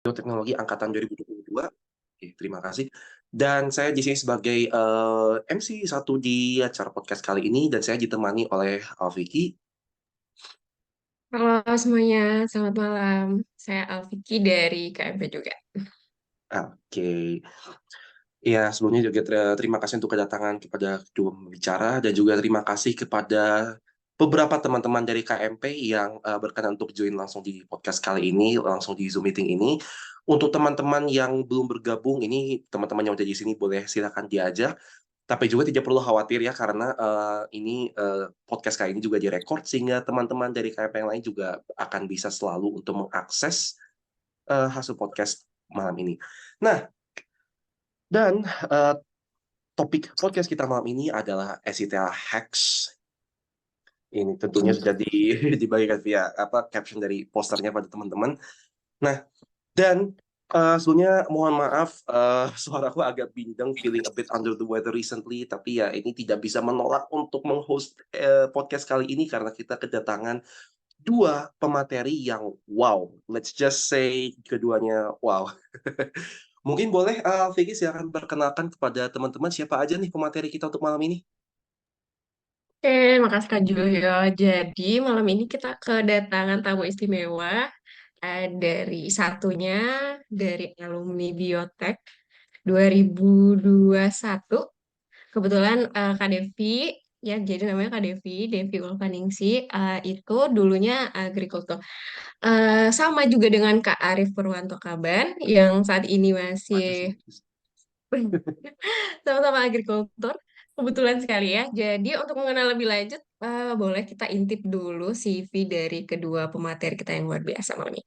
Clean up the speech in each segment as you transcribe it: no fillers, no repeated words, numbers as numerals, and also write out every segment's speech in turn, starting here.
Teknologi angkatan 2022. Oke, terima kasih. Dan saya di sini sebagai MC satu di acara podcast kali ini dan saya ditemani oleh Alfiki. Halo semuanya, selamat malam. Saya Alfiki dari KMP juga. Oke. Ya, sebelumnya juga terima kasih untuk kedatangan kepada kedua pembicara dan juga terima kasih kepada beberapa teman-teman dari KMP yang berkenan untuk join langsung di podcast kali ini, langsung di Zoom meeting ini. Untuk teman-teman yang belum bergabung, ini teman-teman yang udah di sini boleh silakan diajak. Tapi juga tidak perlu khawatir ya, karena ini podcast kali ini juga direkord, sehingga teman-teman dari KMP yang lain juga akan bisa selalu untuk mengakses hasil podcast malam ini. Nah, dan eh, topik podcast kita malam ini adalah Esita Hacks. Ini tentunya sudah dibagikan via caption dari posternya pada teman-teman. Nah, dan sebelumnya mohon maaf, suaraku agak bindeng, feeling a bit under the weather recently, tapi ya ini tidak bisa menolak untuk menghost podcast kali ini karena kita kedatangan dua pemateri yang wow. Let's just say keduanya wow. Mungkin boleh Vicky silakan perkenalkan kepada teman-teman siapa aja nih pemateri kita untuk malam ini. Oke, makasih Kak Julio. Jadi malam ini kita kedatangan tamu istimewa dari satunya dari alumni Biotek 2021. Kebetulan Kak Devi, ya jadi namanya Kak Devi, Devi Ulfaningsi, itu dulunya agrikultur. Sama juga dengan Kak Arif Purwanto Kaban yang saat ini masih Bagus, bagus. sama-sama agrikultur, kebetulan sekali ya. Jadi untuk mengenal lebih lanjut, boleh kita intip dulu CV dari kedua pemateri kita yang luar biasa malam ini.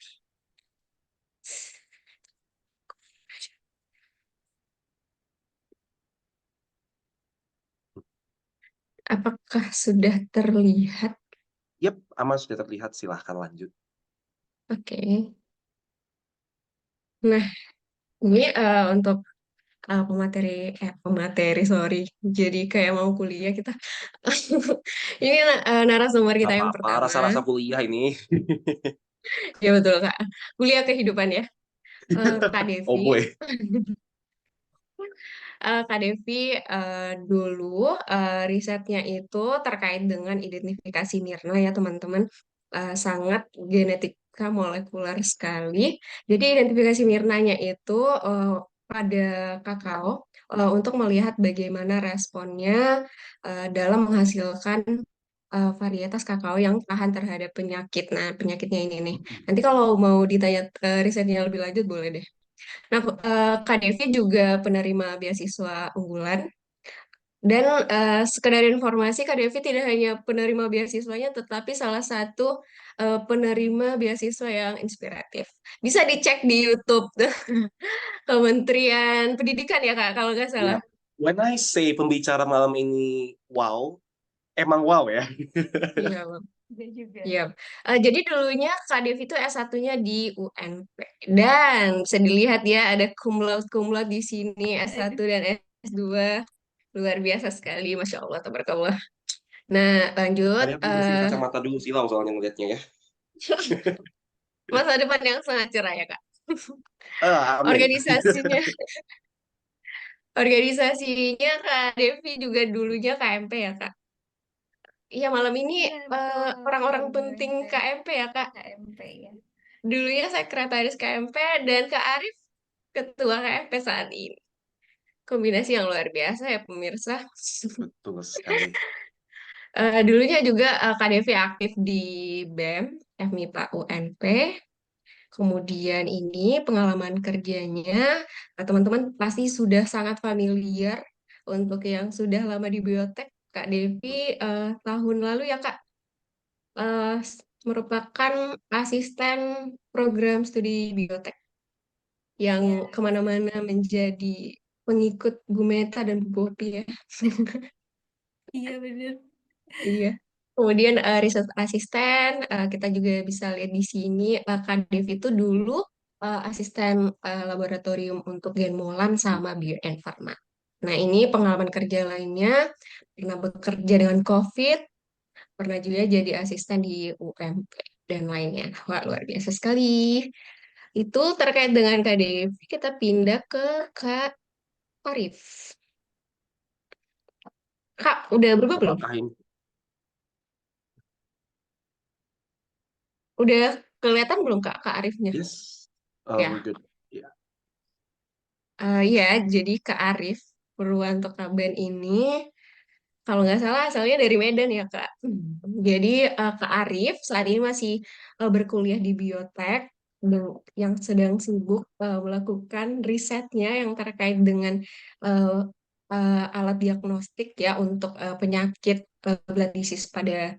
Apakah sudah terlihat? Yap, aman sudah terlihat. Silahkan lanjut. Oke. Nah, ini untuk pemateri, sorry. Jadi kayak mau kuliah kita. Ini narasumber kita Gak yang apa-apa, pertama. rasa-rasa kuliah ini. Ya betul, Kak. Kuliah kehidupan ya. Kak Oh Devi. boy. Kak Devi dulu risetnya itu terkait dengan identifikasi Mirna ya teman-teman. Sangat genetika molekuler sekali. Jadi identifikasi Mirnanya itu pada kakao untuk melihat bagaimana responnya dalam menghasilkan varietas kakao yang tahan terhadap penyakit. Nah, penyakitnya ini nih. Nanti kalau mau ditanya risetnya lebih lanjut boleh deh. Nah, Kak Devi juga penerima beasiswa unggulan. Dan sekedar informasi, Kak Devi tidak hanya penerima beasiswanya, tetapi salah satu penerima beasiswa yang inspiratif. Bisa dicek di YouTube Kementerian Pendidikan ya, Kak, kalau nggak salah. Ya. When I say pembicara malam ini wow, emang wow ya. Iya, Bang. Dia juga. Iya. Jadi dulunya Kak Devi itu S1-nya di UNP. Dan bisa dilihat ya, ada cum laude di sini, S1 dan S2. Luar biasa sekali, Masya Allah, tabarakallah. Nah, lanjut. Saya harus bersihin kacamata dulu silau soalnya ngeliatnya ya. Masa depan yang sangat cerah ya, Kak. Amin. Organisasinya, organisasinya Kak Devi juga dulunya KMP ya, Kak. Iya, malam ini Iya, betul. orang-orang Kalau penting dulunya KMP ya, Kak. KMP ya. Dulunya sekretaris KMP dan Kak Arif ketua KMP saat ini. Kombinasi yang luar biasa ya, pemirsa. Betul sekali. Dulunya juga Kak Devi aktif di BEM, FMIPA UNP. Kemudian ini pengalaman kerjanya, teman-teman pasti sudah sangat familiar untuk yang sudah lama di biotek. Kak Devi tahun lalu ya Kak, merupakan asisten program studi biotek yang Iya, kemana-mana menjadi pengikut Bu Meta dan Bu Popi ya. iya benar. Iya. Kemudian research asisten, kita juga bisa lihat di sini, Kak Dev itu dulu asisten laboratorium untuk Genmolan sama Bio and Pharma. Nah, ini pengalaman kerja lainnya, pernah bekerja dengan COVID, pernah juga jadi asisten di UMP dan lainnya. Wah, luar biasa sekali. Itu terkait dengan Kak Devi, kita pindah ke Kak Arif. Kak, udah berubah belum? Apakah ini? Udah kelihatan belum Kak, Kak Arifnya? Yes, we're Ya, good. Ya. iya, jadi Kak Arif Purwanto Kaban ini, kalau nggak salah asalnya dari Medan ya Kak. Jadi Kak Arif saat ini masih berkuliah di biotek dan yang sedang sibuk melakukan risetnya yang terkait dengan eh, alat diagnostik ya untuk penyakit blood disease pada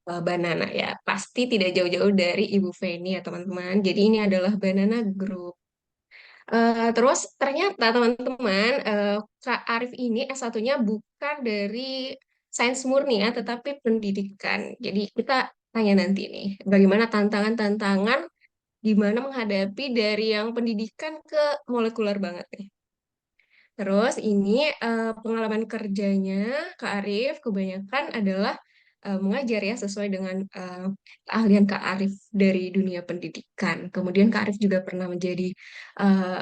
Banana ya. Pasti tidak jauh-jauh dari Ibu Feni ya teman-teman. Jadi ini adalah Banana Group. Terus ternyata teman-teman, Kak Arif ini S1-nya bukan dari sains murni ya, tetapi pendidikan. Jadi kita tanya nanti nih, bagaimana tantangan-tantangan di mana menghadapi dari yang pendidikan ke molekuler banget nih. Terus ini pengalaman kerjanya Kak Arif kebanyakan adalah mengajar ya sesuai dengan keahlian Kak Arif dari dunia pendidikan. Kemudian Kak Arif juga pernah menjadi eh,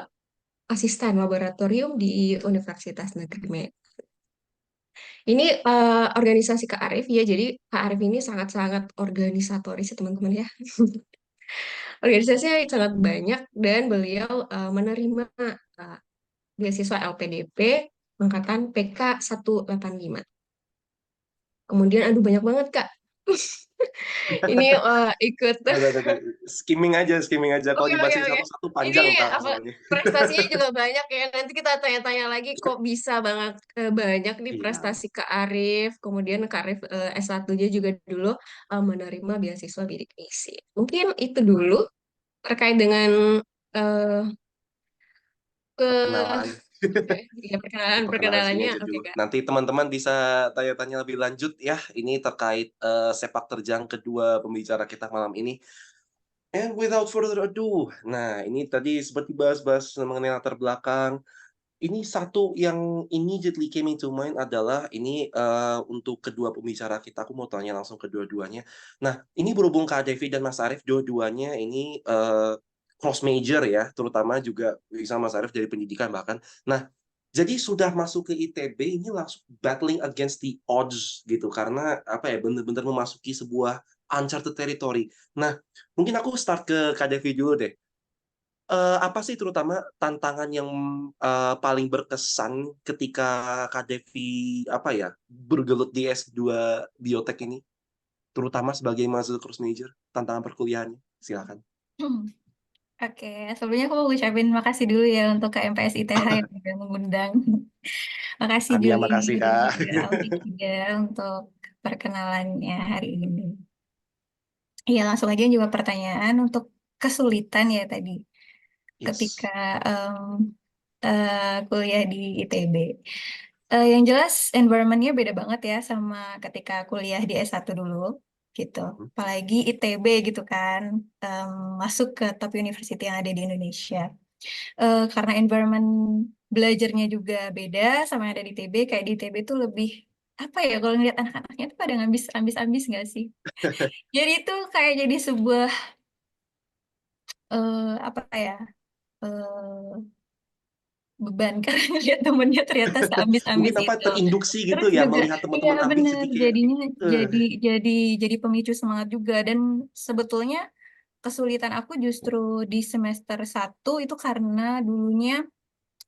asisten laboratorium di Universitas Negeri Medan. Ini organisasi Kak Arif ya, jadi Kak Arif ini sangat-sangat organisatoris ya teman-teman ya. Organisasinya sangat banyak dan beliau menerima uh, beasiswa LPDP angkatan PK 185. Kemudian aduh banyak banget Kak. Ini ikut Ada. Skimming aja. Kalau oke oke dibacain oke. satu-satu Ini panjang ntar apa soalnya. prestasinya juga banyak ya. Nanti kita tanya-tanya lagi kok bisa banget banyak nih Iya. prestasi Kak Arif. Kemudian Kak Arif S1-nya juga dulu menerima beasiswa bidik misi. Mungkin itu dulu terkait dengan eh, ke Perkenalan. oke, ya perkenalan Perkenalan sini perkenalannya aja oke dulu. Kak. Nanti teman-teman bisa tanya-tanya lebih lanjut ya. Ini terkait sepak terjang kedua pembicara kita malam ini. And without further ado, nah ini tadi seperti bahas-bahas mengenai latar belakang. Ini satu yang immediately came into mind adalah ini untuk kedua pembicara kita. Aku mau tanya langsung kedua-duanya. Nah, ini berhubung Kak Devi dan Mas Arief, dua-duanya ini cross major ya, terutama juga bisa Mas Arief dari pendidikan bahkan. Nah, jadi sudah masuk ke ITB ini langsung battling against the odds gitu karena apa ya benar-benar memasuki sebuah uncharted territory. Nah, mungkin aku start ke Kak Devi dulu deh. Apa sih terutama tantangan yang paling berkesan ketika Kak Devi apa ya bergelut di S2 biotek ini, terutama sebagai mahasiswa cross major, tantangan perkuliahannya? Silakan. Oke, sebelumnya aku mau ucapin makasih dulu ya untuk KMPS ITH yang udah mengundang. Makasih Tania, Juli makasih dan Kak. juga Aldi juga untuk perkenalannya hari ini. Iya, langsung aja juga pertanyaan untuk kesulitan ya tadi ketika Yes. em, kuliah di ITB. Yang jelas environment-nya beda banget ya sama ketika kuliah di S1 dulu gitu. Apalagi ITB gitu kan, em, masuk ke top university yang ada di Indonesia. Karena environment belajarnya juga beda sama yang ada di ITB, kayak di ITB tuh lebih apa ya kalau ngeliat anak-anaknya tuh pada ngambis-ambis nggak sih? Jadi itu kayak jadi sebuah apa ya? eh, Beban karena ngeliat temennya ternyata Mungkin seambis-ambis apa itu. terinduksi gitu Terus ya juga, melihat iya teman-teman ambis bener, jadi kayak jadinya eh jadi jadi jadi pemicu semangat juga. Dan sebetulnya kesulitan aku justru di semester 1 itu karena dulunya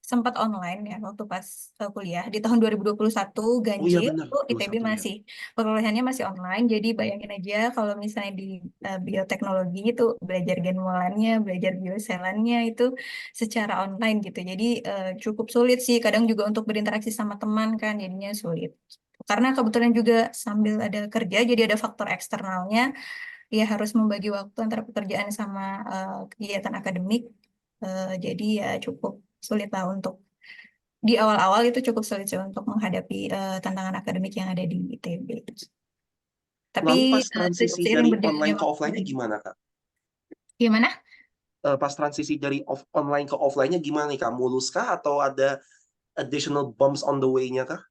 sempat online ya waktu pas kuliah di tahun 2021 oh iya ganjil benar tuh dua ITB satu ya. masih perolehannya masih online, jadi bayangin aja kalau misalnya di bioteknologi itu belajar genmolannya, belajar bioselannya itu secara online gitu, jadi cukup sulit sih kadang juga untuk berinteraksi sama teman kan, jadinya sulit karena kebetulan juga sambil ada kerja jadi ada faktor eksternalnya ya, harus membagi waktu antara pekerjaan sama kegiatan akademik. Jadi ya cukup sulit lah untuk di awal-awal, itu cukup sulit sih untuk menghadapi tantangan akademik yang ada di ITB. Tapi Lalu pas transisi seiring dari berjalannya online ke waktu, offline-nya gimana Kak? gimana? Pas transisi dari online ke offline-nya gimana nih Kak? Mulus kah atau ada additional bumps on the way-nya kah?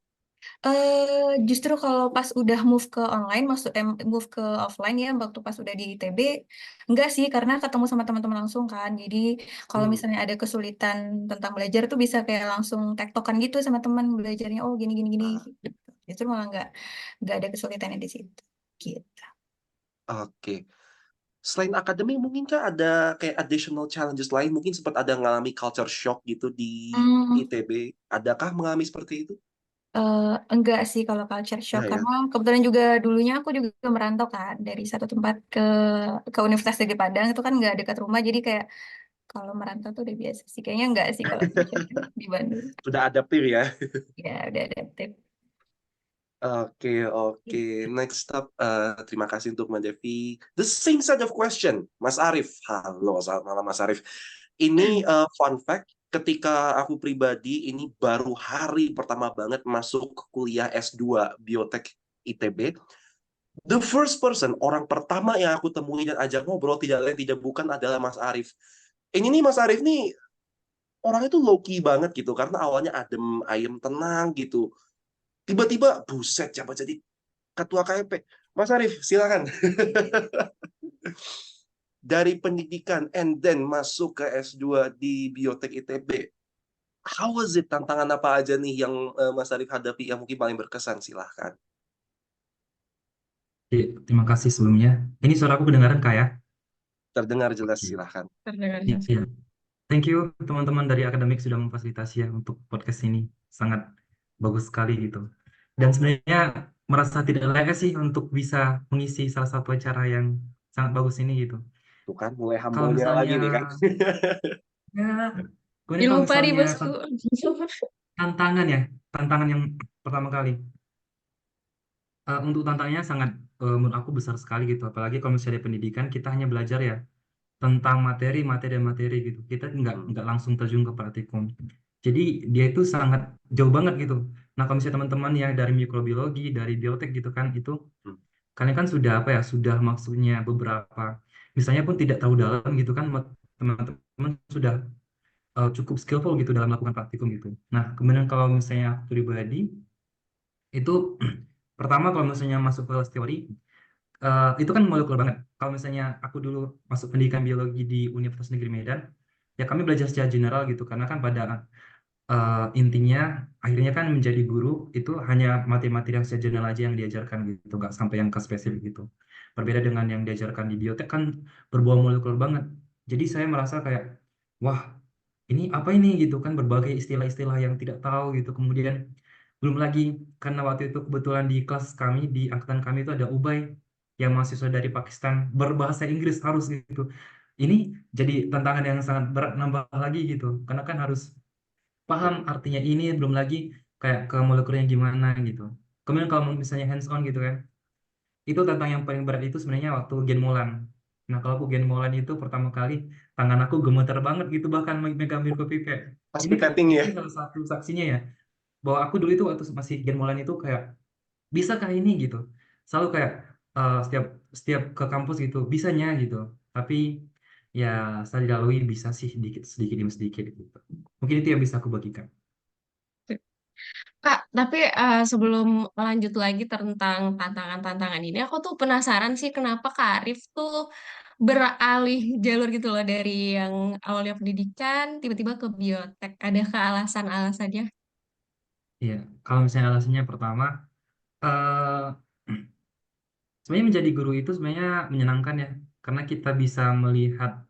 Justru kalau pas udah move ke online, move ke offline ya, waktu pas udah di ITB, enggak sih, karena ketemu sama teman-teman langsung kan. Jadi kalau Hmm. misalnya ada kesulitan tentang belajar tuh bisa kayak langsung tektokan gitu sama teman belajarnya. Oh gini gini gini. Ah, Gitu. Justru malah nggak ada kesulitannya di situ. Gitu. oke. Selain akademik, mungkinkah ada kayak additional challenges lain? Mungkin sempat ada mengalami culture shock gitu di Hmm, ITB. Adakah mengalami seperti itu? enggak sih kalau culture shock Nah ya, karena kebetulan juga dulunya aku juga merantau kan dari satu tempat ke Universitas Negeri Padang itu kan nggak dekat rumah jadi kayak kalau merantau tuh udah biasa sih. Kayaknya enggak sih kalau culture shock di Bandung. sudah adaptif ya. Ya, udah adaptif. Oke, oke. Next up, terima kasih untuk Mbak Devi. The same set of question, Mas Arif. Halo, selamat malam Mas Arif. Ini fun fact, ketika aku pribadi ini baru hari pertama banget masuk kuliah S2 Biotek ITB. The first person, orang pertama yang aku temui dan ajak ngobrol tidak lain tidak bukan adalah Mas Arif. Ini nih Mas Arif nih orangnya tuh low key banget gitu karena awalnya adem ayem tenang gitu. Tiba-tiba buset siapa jadi ketua KMP. Mas Arif, silakan. Dari pendidikan and then masuk ke S2 di Biotek ITB. How was it? Tantangan apa aja nih yang Mas Arif hadapi yang mungkin paling berkesan? Silahkan. Oke, terima kasih sebelumnya. Ini suara aku kedengaran Kak ya? Terdengar jelas, Oke. silahkan. Terdengar Iya, jelas. iya. Thank you teman-teman dari akademik sudah memfasilitasi ya untuk podcast ini. Sangat bagus sekali gitu. Dan sebenarnya merasa tidak layak sih untuk bisa mengisi salah satu acara yang sangat bagus ini gitu. Tuh kan, mulai Kalau humble-nya lagi misalnya, nih kan. ya, kemudian kalau Dilupa nih misalnya bosku. tantangan ya, tantangan yang pertama kali. Untuk tantangannya sangat menurut aku besar sekali gitu. Apalagi kalau misalnya di pendidikan kita hanya belajar ya tentang materi, materi dan materi gitu. Kita Hmm. nggak langsung terjun ke praktikum. Jadi dia itu sangat jauh banget gitu. Nah kalau misalnya teman-teman yang dari mikrobiologi, dari biotek gitu kan, itu Hmm. kalian kan sudah apa ya, sudah maksudnya beberapa, misalnya pun tidak tahu dalam gitu kan, teman-teman sudah cukup skillful gitu dalam melakukan praktikum gitu. Nah kemudian kalau misalnya aku pribadi, itu pertama kalau misalnya masuk ke kelas teori, itu kan molekul banget. Kalau misalnya aku dulu masuk pendidikan biologi di Universitas Negeri Medan, ya kami belajar secara general gitu, karena kan pada intinya akhirnya kan menjadi guru itu hanya materi-materi yang secara general aja yang diajarkan gitu, nggak sampai yang ke spesifik gitu. Berbeda dengan yang diajarkan di biotek kan berbau molekul banget. Jadi saya merasa kayak, wah ini apa ini gitu kan, berbagai istilah-istilah yang tidak tahu gitu. Kemudian belum lagi karena waktu itu kebetulan di kelas kami, di angkatan kami itu ada Ubay yang mahasiswa dari Pakistan berbahasa Inggris harus gitu. Ini jadi tantangan yang sangat berat nambah lagi gitu. Karena kan harus paham artinya ini, belum lagi kayak ke molekulnya gimana gitu. Kemudian kalau misalnya hands on gitu kan, itu tentang yang paling berat itu sebenarnya waktu Gen Molan. Nah kalau aku Gen Molan itu pertama kali tangan aku gemeter banget gitu, bahkan megang mikropipet. Pas Ini pipetting ya. mungkin salah satu saksinya ya, bahwa aku dulu itu waktu masih Gen Molan itu kayak bisakah ini gitu, selalu kayak setiap setiap ke kampus gitu bisanya gitu, tapi ya setelah dilalui bisa sih sedikit sedikit demi sedikit gitu. Mungkin itu yang bisa aku bagikan. Kak, tapi sebelum lanjut lagi tentang tantangan-tantangan ini, aku tuh penasaran sih kenapa Kak Arif tuh beralih jalur gitu loh dari yang awalnya pendidikan tiba-tiba ke biotek. Adakah alasan-alasannya? Iya, kalau misalnya alasannya pertama, eh sebenarnya menjadi guru itu sebenarnya menyenangkan ya, karena kita bisa melihat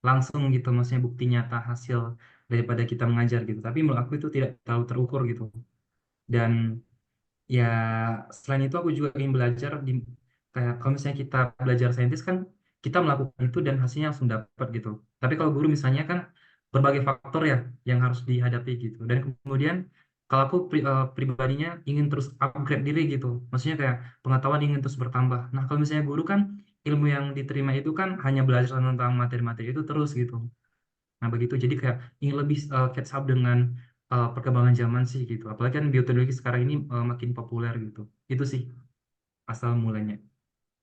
langsung gitu, maksudnya bukti nyata hasil daripada kita mengajar gitu. Tapi menurut aku itu tidak terlalu terukur gitu. Dan ya selain itu aku juga ingin belajar di, kayak kalau misalnya kita belajar saintis kan kita melakukan itu dan hasilnya langsung dapat gitu. Tapi kalau guru misalnya kan berbagai faktor ya yang harus dihadapi gitu. Dan kemudian kalau aku pribadinya ingin terus upgrade diri gitu. Maksudnya kayak pengetahuan ingin terus bertambah. Nah kalau misalnya guru kan ilmu yang diterima itu kan hanya belajar tentang materi-materi itu terus gitu. Nah, begitu. Jadi kayak ingin lebih catch up dengan perkembangan zaman sih gitu. Apalagi kan bioteknologi sekarang ini makin populer gitu. Itu sih asal mulanya.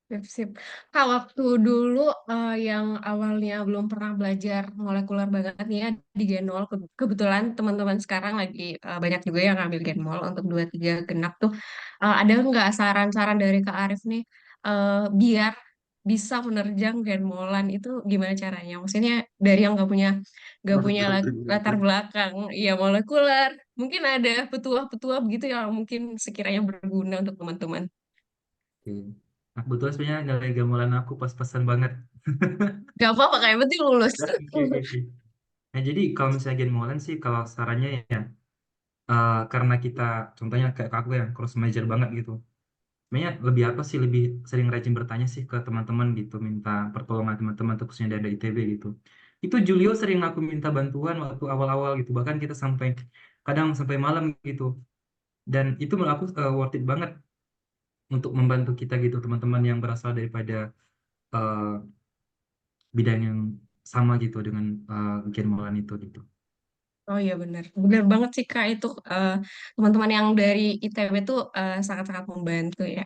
Sip, sip. Kak, waktu dulu yang awalnya belum pernah belajar molekuler banget nih ya di Genmol, kebetulan teman-teman sekarang lagi banyak juga yang ngambil Genmol untuk 2 3 genap tuh. Ada nggak saran-saran dari Kak Arif nih biar bisa menerjang Genmolan itu gimana caranya? Maksudnya dari yang nggak punya latar belakang ya molekuler, mungkin ada petuah-petuah begitu yang mungkin sekiranya berguna untuk teman-teman. Oke. Nah, kebetulan sebenarnya nilai gamelan aku pas-pasan banget. Gak apa-apa, kayak penting lulus. Oke, oke, oke. Nah, jadi kalau misalnya Gen Molen sih, kalau sarannya ya, karena kita, contohnya kayak aku ya, cross major banget gitu. Sebenarnya lebih apa sih, lebih sering rajin bertanya sih ke teman-teman gitu, minta pertolongan teman-teman, tuh khususnya dari ITB gitu. Itu Julio sering aku minta bantuan waktu awal-awal gitu, bahkan kita sampai, kadang sampai malam gitu. Dan itu menurut aku worth it banget untuk membantu kita gitu, teman-teman yang berasal daripada eh, bidang yang sama gitu dengan Gen Molen itu gitu. Oh iya benar, benar banget sih Kak itu teman-teman yang dari ITB tuh sangat-sangat membantu ya.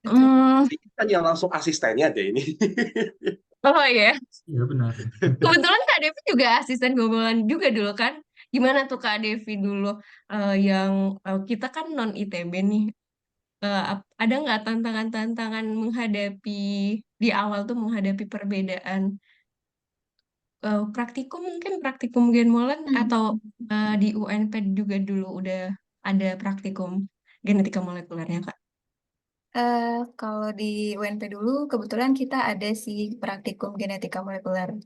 Betul. Hmm, Ini kan yang langsung asistennya deh ini. oh iya, Iya benar. kebetulan Kak Devi juga asisten gombolan juga dulu kan. Gimana tuh Kak Devi dulu yang kita kan non ITB nih. Ada nggak tantangan-tantangan menghadapi di awal tuh menghadapi perbedaan praktikum mungkin praktikum Genmolen atau di UNP juga dulu udah ada praktikum genetika molekulernya Kak. Kalau di UNP dulu kebetulan kita ada sih praktikum genetika molekuler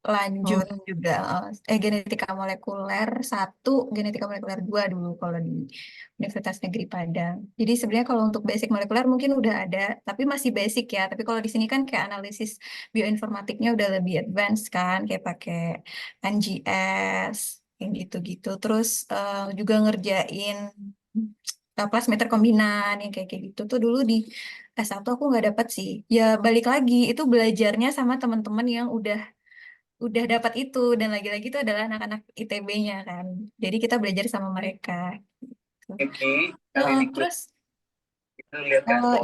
lanjut Oh, juga, genetika molekuler 1, genetika molekuler 2 dulu kalau di Universitas Negeri Padang. Jadi sebenarnya kalau untuk basic molekuler mungkin udah ada, tapi masih basic ya. Tapi kalau di sini kan kayak analisis bioinformatiknya udah lebih advance kan, kayak pakai NGS, yang gitu-gitu. Terus juga ngerjain plasmid rekombinan yang kayak gitu tuh dulu di S1 aku nggak dapet sih. Ya balik lagi itu belajarnya sama teman-teman yang udah dapat itu, dan lagi-lagi itu adalah anak-anak ITB-nya kan. Jadi kita belajar sama mereka. Oke, terus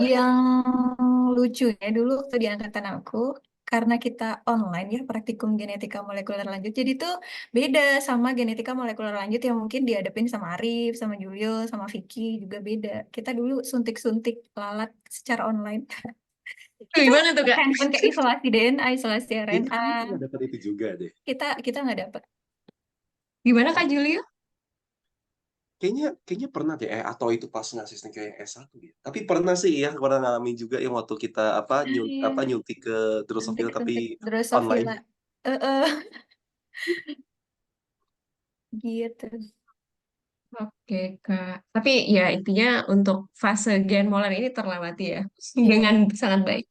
yang lucunya dulu waktu di angkatan aku, karena kita online ya praktikum genetika molekuler lanjut, jadi tuh beda sama genetika molekuler lanjut yang mungkin dihadapin sama Arif, sama Julio, sama Vicky juga beda. Kita dulu suntik-suntik lalat secara online. Kita gimana tuh Kak? handphone kayak isolasi DNA, isolasi Kayaknya RNA. kamu pernah dapat itu juga deh. Kita nggak dapat. Gimana Kak Julio? Kayaknya pernah deh, atau itu pas ngasih kayak S1 ya. Tapi pernah sih ya, pernah ngalamin juga yang waktu kita Iya, nyuntik ke Drosophila tapi suntik-suntik online. Drosophila. Eh, eh, gitu. Oke Kak. Tapi ya intinya untuk fase Genmolen ini terlewati ya Iya, dengan sangat baik.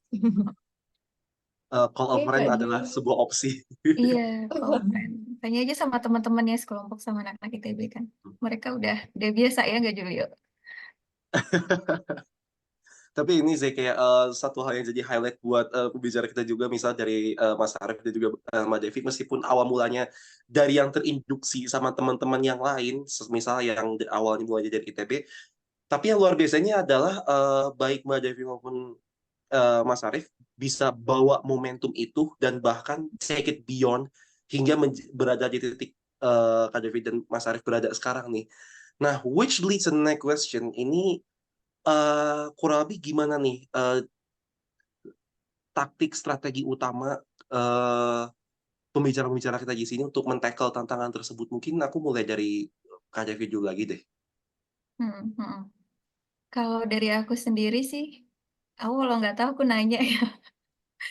Call a Oke friend Kak adalah Julio. sebuah opsi. iya. Kalau kan, tanya aja sama teman-teman yang sekelompok sama anak-anak ITB kan. Mereka udah biasa ya nggak Julio? Tapi ini sih kayak satu hal yang jadi highlight buat pembicara kita juga, misal dari Mas Arief dan juga Mbak Devi, meskipun awal mulanya dari yang terinduksi sama teman-teman yang lain, misal yang awalnya mulai dari ITB, tapi yang luar biasanya adalah baik Mbak Devi maupun Mas Arief bisa bawa momentum itu dan bahkan take it beyond hingga berada di titik Kak Devi dan Mas Arief berada sekarang nih. Nah, which leads to the next question. Ini kurang lebih gimana nih taktik strategi utama eh, pembicara-pembicara kita di sini untuk men-tackle tantangan tersebut? Mungkin aku mulai dari Kak Devi dulu lagi deh. Hmm, hmm. Kalau dari aku sendiri sih, aku kalau nggak tahu aku nanya ya.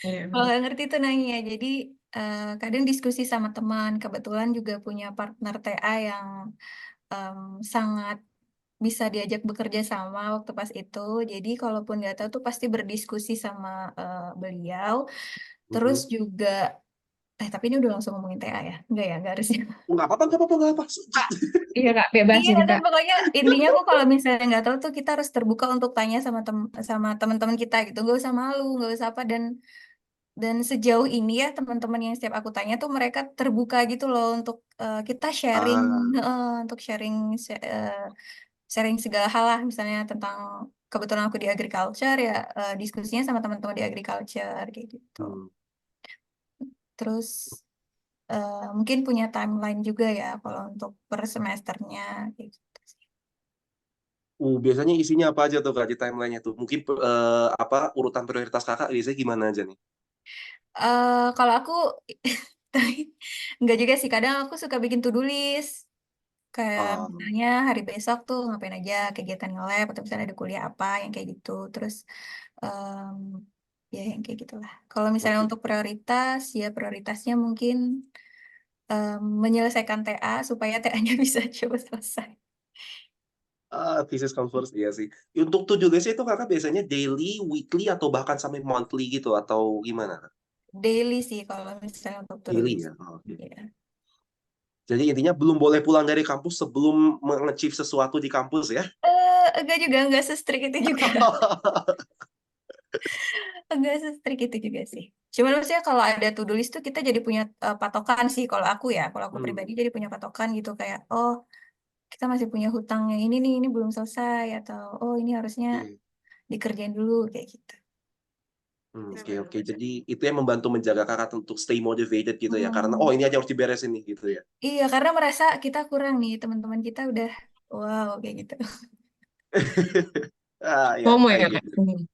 Kalau Iya. nggak ngerti tuh nanya. Jadi kadang diskusi sama teman. Kebetulan juga punya partner TA yang em, sangat bisa diajak bekerja sama waktu pas itu. Jadi kalaupun nggak tahu tuh pasti berdiskusi sama beliau. Terus Mhm. juga, tapi ini udah langsung ngomongin TA ya? Enggak harusnya. Nggak apa-apa, nggak apa-apa, nggak apa. Kak, iya Kak, Iya, bebasin dan Kak. pokoknya intinya aku kalau misalnya nggak tahu tuh kita harus terbuka untuk tanya sama teman-teman kita gitu. Nggak usah malu, nggak usah apa, dan sejauh ini ya teman-teman yang setiap aku tanya tuh mereka terbuka gitu loh untuk kita sharing, Ah, untuk sharing sharing segala hal lah misalnya tentang kebetulan aku di agriculture ya, diskusinya sama teman-teman di agriculture kayak gitu. Hmm. Terus mungkin punya timeline juga ya kalau untuk per semesternya kayak gitu sih. Biasanya isinya apa aja tuh Kak di timeline-nya tuh? Mungkin apa urutan prioritas Kakak biasanya gimana aja nih? Kalau aku tapi enggak juga sih, kadang aku suka bikin to-do list. Kayak Oh, misalnya hari besok tuh ngapain aja kegiatan nge-lab atau misalnya ada kuliah apa yang kayak gitu. Terus em, ya yang kayak gitulah. Kalau misalnya oke. untuk prioritas, ya prioritasnya mungkin menyelesaikan TA supaya TA-nya bisa cepat selesai. Thesis conference, iya sih. Untuk to-do list itu Kakak biasanya daily, weekly, atau bahkan sampai monthly gitu, atau gimana Kak? Daily sih kalau misalnya untuk to-do Daily list. ya? Oh, oke. Iya. Jadi intinya belum boleh pulang dari kampus sebelum menge-achieve sesuatu di kampus ya? Enggak juga, enggak se-strict itu juga. Enggak se-strict itu juga sih. Cuman maksudnya kalau ada to-do list tuh kita jadi punya patokan sih kalau aku ya. Kalau aku pribadi jadi punya patokan gitu kayak, oh kita masih punya hutang yang ini nih, ini belum selesai. Atau oh ini harusnya Oke. dikerjain dulu kayak gitu. Oke, oke. Jadi itu yang membantu menjaga Kakak untuk stay motivated gitu ya. Karena, Hmm, ini aja harus diberesin nih gitu ya. iya, karena merasa kita kurang nih, teman-teman kita udah wow kayak gitu. Ya, FOMO I ya, get Kak? it.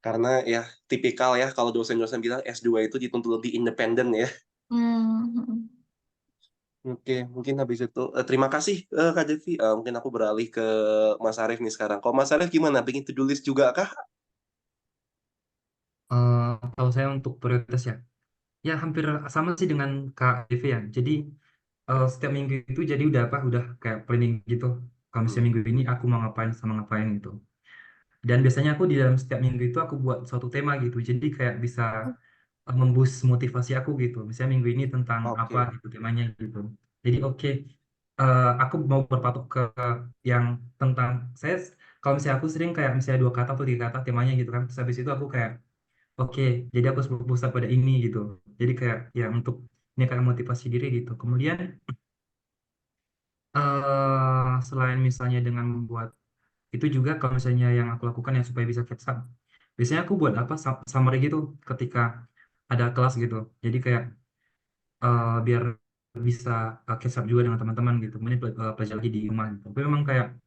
Karena ya tipikal ya kalau dosen-dosen bilang S2 itu dituntut lebih independen ya. Hmm. Oke, mungkin habis itu terima kasih Kak Devi. Mungkin aku beralih ke Mas Arief nih sekarang. Kalau Mas Arief gimana? Bikin to-do list juga kah? Kalau saya untuk prioritas ya, ya hampir sama sih dengan Kak Devi ya. Jadi setiap minggu itu jadi udah kayak planning gitu. Kalau misalnya Hmm. minggu ini aku mau ngapain sama ngapain gitu. Dan biasanya aku di dalam setiap minggu itu aku buat suatu tema gitu. Jadi kayak bisa memboost motivasi aku gitu. Misalnya minggu ini tentang apa Oke. gitu temanya gitu. Jadi oke, aku mau berpatok ke yang tentang saya. Kalau misalnya aku sering kayak misalnya 2 kata atau 3 kata temanya gitu kan. Terus habis itu aku kayak oke, jadi aku harus berpusat pada ini gitu. Jadi kayak ya untuk ini kayak motivasi diri gitu. Kemudian selain misalnya dengan membuat itu juga kalau misalnya yang aku lakukan yang supaya bisa catch up. Biasanya aku buat apa summary gitu ketika ada kelas gitu. Jadi kayak biar bisa catch up juga dengan teman-teman gitu. Kemudian belajar lagi di rumah gitu. Tapi memang kayak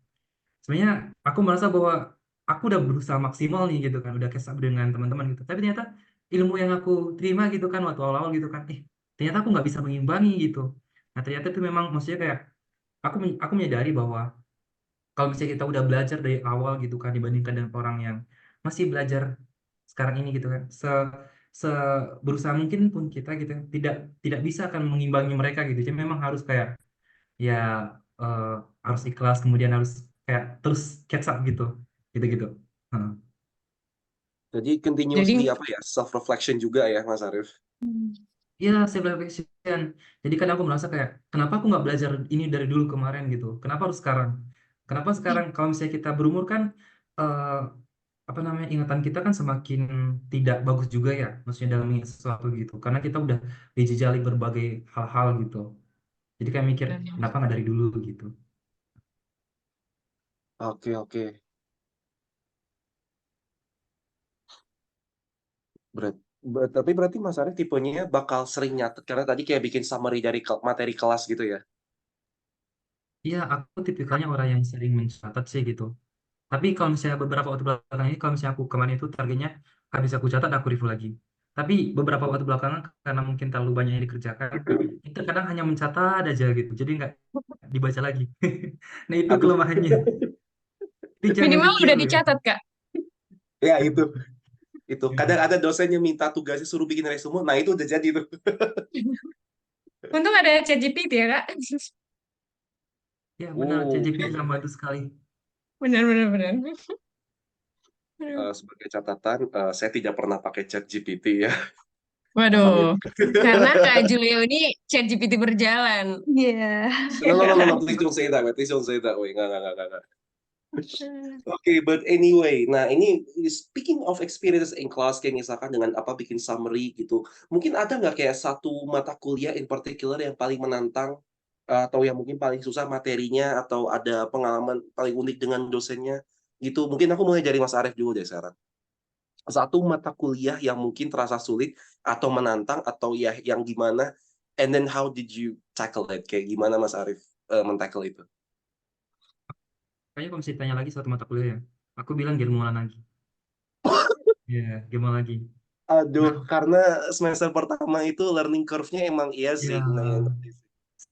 sebenarnya aku merasa bahwa aku udah berusaha maksimal nih gitu kan, udah catch up dengan teman-teman gitu. Tapi ternyata ilmu yang aku terima gitu kan waktu awal-awal gitu kan, ternyata aku nggak bisa mengimbangi gitu. Nah ternyata itu memang maksudnya kayak aku menyadari bahwa kalau misalnya kita udah belajar dari awal gitu kan dibandingkan dengan orang yang masih belajar sekarang ini gitu kan, se berusaha mungkin pun kita gitu tidak tidak bisa akan mengimbangi mereka gitu. Jadi memang harus kayak ya eh, harus ikhlas kemudian harus kayak terus catch up gitu gitu-gitu. Heeh. Jadi Jadi continuously apa ya self reflection juga ya Mas Arief. Iya, self reflection. Jadi kan aku merasa kayak kenapa aku nggak belajar ini dari dulu kemarin gitu, kenapa harus sekarang, kenapa sekarang kalau misalnya kita berumur kan eh, apa namanya ingatan kita kan semakin tidak bagus juga ya maksudnya dalam mengingat sesuatu gitu karena kita udah dijejali berbagai hal-hal gitu. Jadi kayak mikir kenapa nggak dari dulu gitu. Oke, oke. Tapi berarti Mas Arief tipenya bakal sering nyatet karena tadi kayak bikin summary dari materi kelas gitu ya. Iya, aku tipikalnya orang yang sering mencatat sih gitu. Tapi kalau misalnya beberapa waktu belakangan ini, kalau misalnya aku kemarin itu targetnya habis aku catat, aku review lagi. Tapi beberapa waktu belakangan karena mungkin terlalu banyak yang dikerjakan, itu kadang hanya mencatat aja gitu. Jadi nggak dibaca lagi. Nah itu Aduh, kelemahannya. Jadi jangan minimal udah ditiru ya. dicatat, Kak. ya itu. Kadang ada dosen yang minta tugasnya suruh bikin resume, nah itu udah jadi tuh. Untung ada ChatGPT ya, Kak. Ya benar, ChatGPT Oke. sangat bantu sekali. Benar, benar, benar. Aduh. Sebagai catatan, saya tidak pernah pakai chat GPT ya. Asalnya. Waduh, karena Kak Julio ini ChatGPT berjalan. Iya. No, no, no, no, no, please don't say that way. Please don't say that way. Nggak. Oke, but anyway, nah ini speaking of experiences in class, kayak misalkan dengan apa bikin summary gitu, mungkin ada nggak kayak satu mata kuliah in particular yang paling menantang atau yang mungkin paling susah materinya, atau ada pengalaman paling unik dengan dosennya gitu. Mungkin aku mulai dari Mas Arief dulu deh sekarang. Satu mata kuliah yang mungkin terasa sulit atau menantang atau ya yang gimana, and then how did you tackle it? Kayak gimana Mas Arief men-tackle itu? Kayaknya kalau misalnya ditanya lagi satu mata kuliah ya, aku bilang Gelmolan lagi. Iya, Gelmolan lagi. Aduh, Nah, karena semester pertama itu learning curve-nya emang iya sih. Nah, yang ya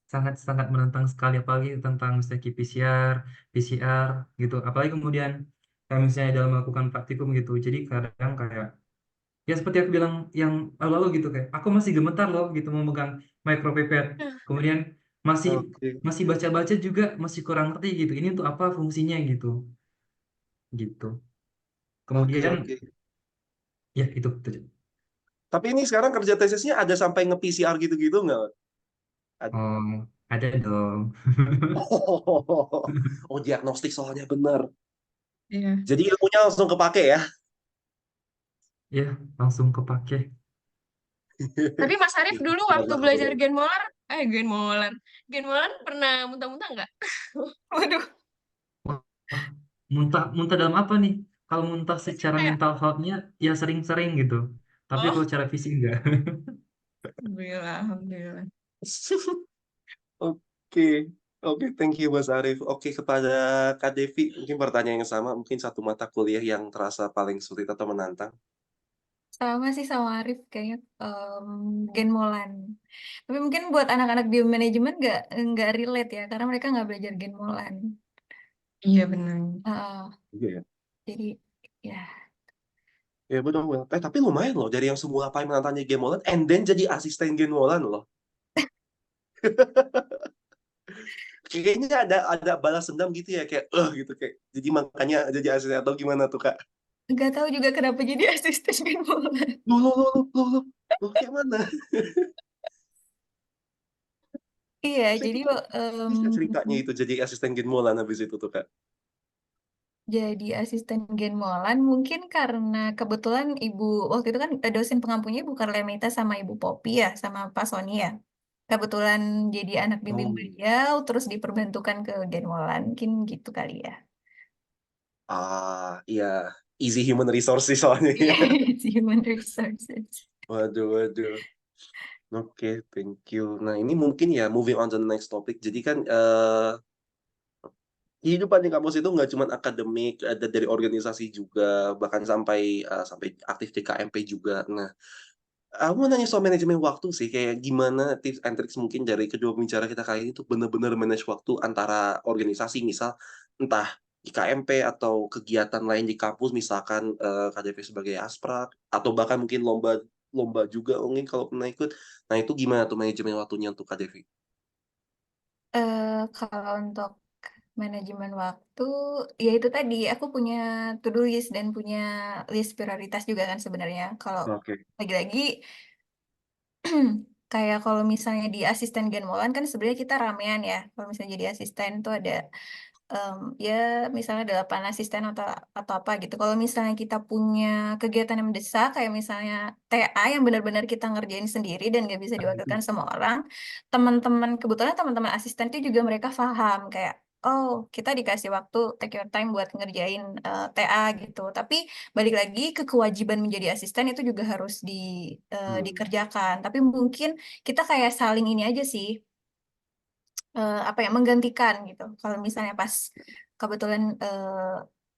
sangat-sangat menantang sekali, apalagi tentang misalnya PCR gitu. Apalagi kemudian kayak misalnya dalam melakukan praktikum gitu. Jadi kadang kayak ya seperti aku bilang yang lalu-lalu gitu, kayak aku masih gemetar loh gitu memegang micropipet. Kemudian masih Oke, masih baca-baca juga masih kurang ngerti gitu. Ini untuk apa fungsinya gitu. Gitu. oke, Kemudian oke. ya itu aja. Tapi ini sekarang kerja tesisnya ada sampai nge-PCR gitu-gitu nggak? Oh, ada dong. Oh, oh, diagnostik soalnya bener. Iya. Jadi ilmunya langsung kepake ya. Ya, langsung kepake. Tapi Mas Arief dulu waktu belajar Bener. Gen Molar pernah muntah-muntah nggak? Waduh, Wah, wah, muntah muntah dalam apa nih? Kalau muntah secara Kayak, mental health-nya ya sering-sering gitu. Tapi oh, kalau secara fisik enggak. alhamdulillah, alhamdulillah. Oke, oke, thank you Mas Arief. Oke, kepada Kak Devi, mungkin pertanyaan yang sama, mungkin satu mata kuliah yang terasa paling sulit atau menantang. sama sih sama Arif kayaknya Gen Molan. Tapi mungkin buat anak-anak biomanajemen nggak relate ya, karena mereka nggak belajar Gen Molan. Iya benar. Heeh, Iya ya. jadi ya. Ya benar, Wel. Tapi lumayan loh, dari yang semula paling menantangnya Game Molan, and then jadi asisten Game Molan loh. Kayaknya ada balas dendam gitu ya, kayak gitu kayak. Jadi makanya jadi asisten atau gimana tuh Kak? Nggak tahu juga kenapa jadi asisten Gen Molan. Loh, kayak mana? Iya, Saya jadi pikir bisa ceritanya itu jadi asisten Game Molan habis itu tuh Kak. jadi asisten Gen Molan mungkin karena kebetulan ibu waktu itu kan dosen pengampunya Ibu Karlemita sama Ibu Popi ya, sama Pak Sony ya. Kebetulan jadi anak bimbing Oh. beliau, terus diperbantukan ke Gen Molan, mungkin gitu kali ya. Iya, easy human resource sih soalnya Iya, ya. Human Resources. Waduh, waduh. Oke, thank you. Nah, ini mungkin ya moving on to the next topic. Jadi kan kehidupan di kampus itu nggak cuma akademik, ada dari organisasi juga, bahkan sampai aktif di KMP juga. Nah, aku mau nanya soal manajemen waktu sih, kayak gimana tips and tricks mungkin dari kedua pembicara kita kali ini tuh benar-benar manage waktu antara organisasi, misal entah di KMP atau kegiatan lain di kampus, misalkan KDP sebagai asprak, atau bahkan mungkin lomba lomba juga mungkin kalau pernah ikut. Nah, itu gimana tuh manajemen waktunya untuk KDP? Kalau untuk manajemen waktu, ya itu tadi aku punya to-do list dan punya list prioritas juga kan sebenarnya. Kalau Oke. lagi-lagi kayak kalau misalnya di asisten Gen Molan kan sebenarnya kita ramean ya. Kalau misalnya jadi asisten tuh ada ya misalnya 8 asisten atau apa gitu. Kalau misalnya kita punya kegiatan yang mendesak kayak misalnya TA yang benar-benar kita ngerjain sendiri dan nggak bisa diwakilkan sama orang, kebetulan teman-teman asisten itu juga mereka paham kayak oh kita dikasih waktu take your time buat ngerjain TA gitu. Tapi balik lagi ke kewajiban menjadi asisten itu juga harus Hmm. dikerjakan. Tapi mungkin kita kayak saling ini aja sih apa ya menggantikan gitu. Kalau misalnya pas kebetulan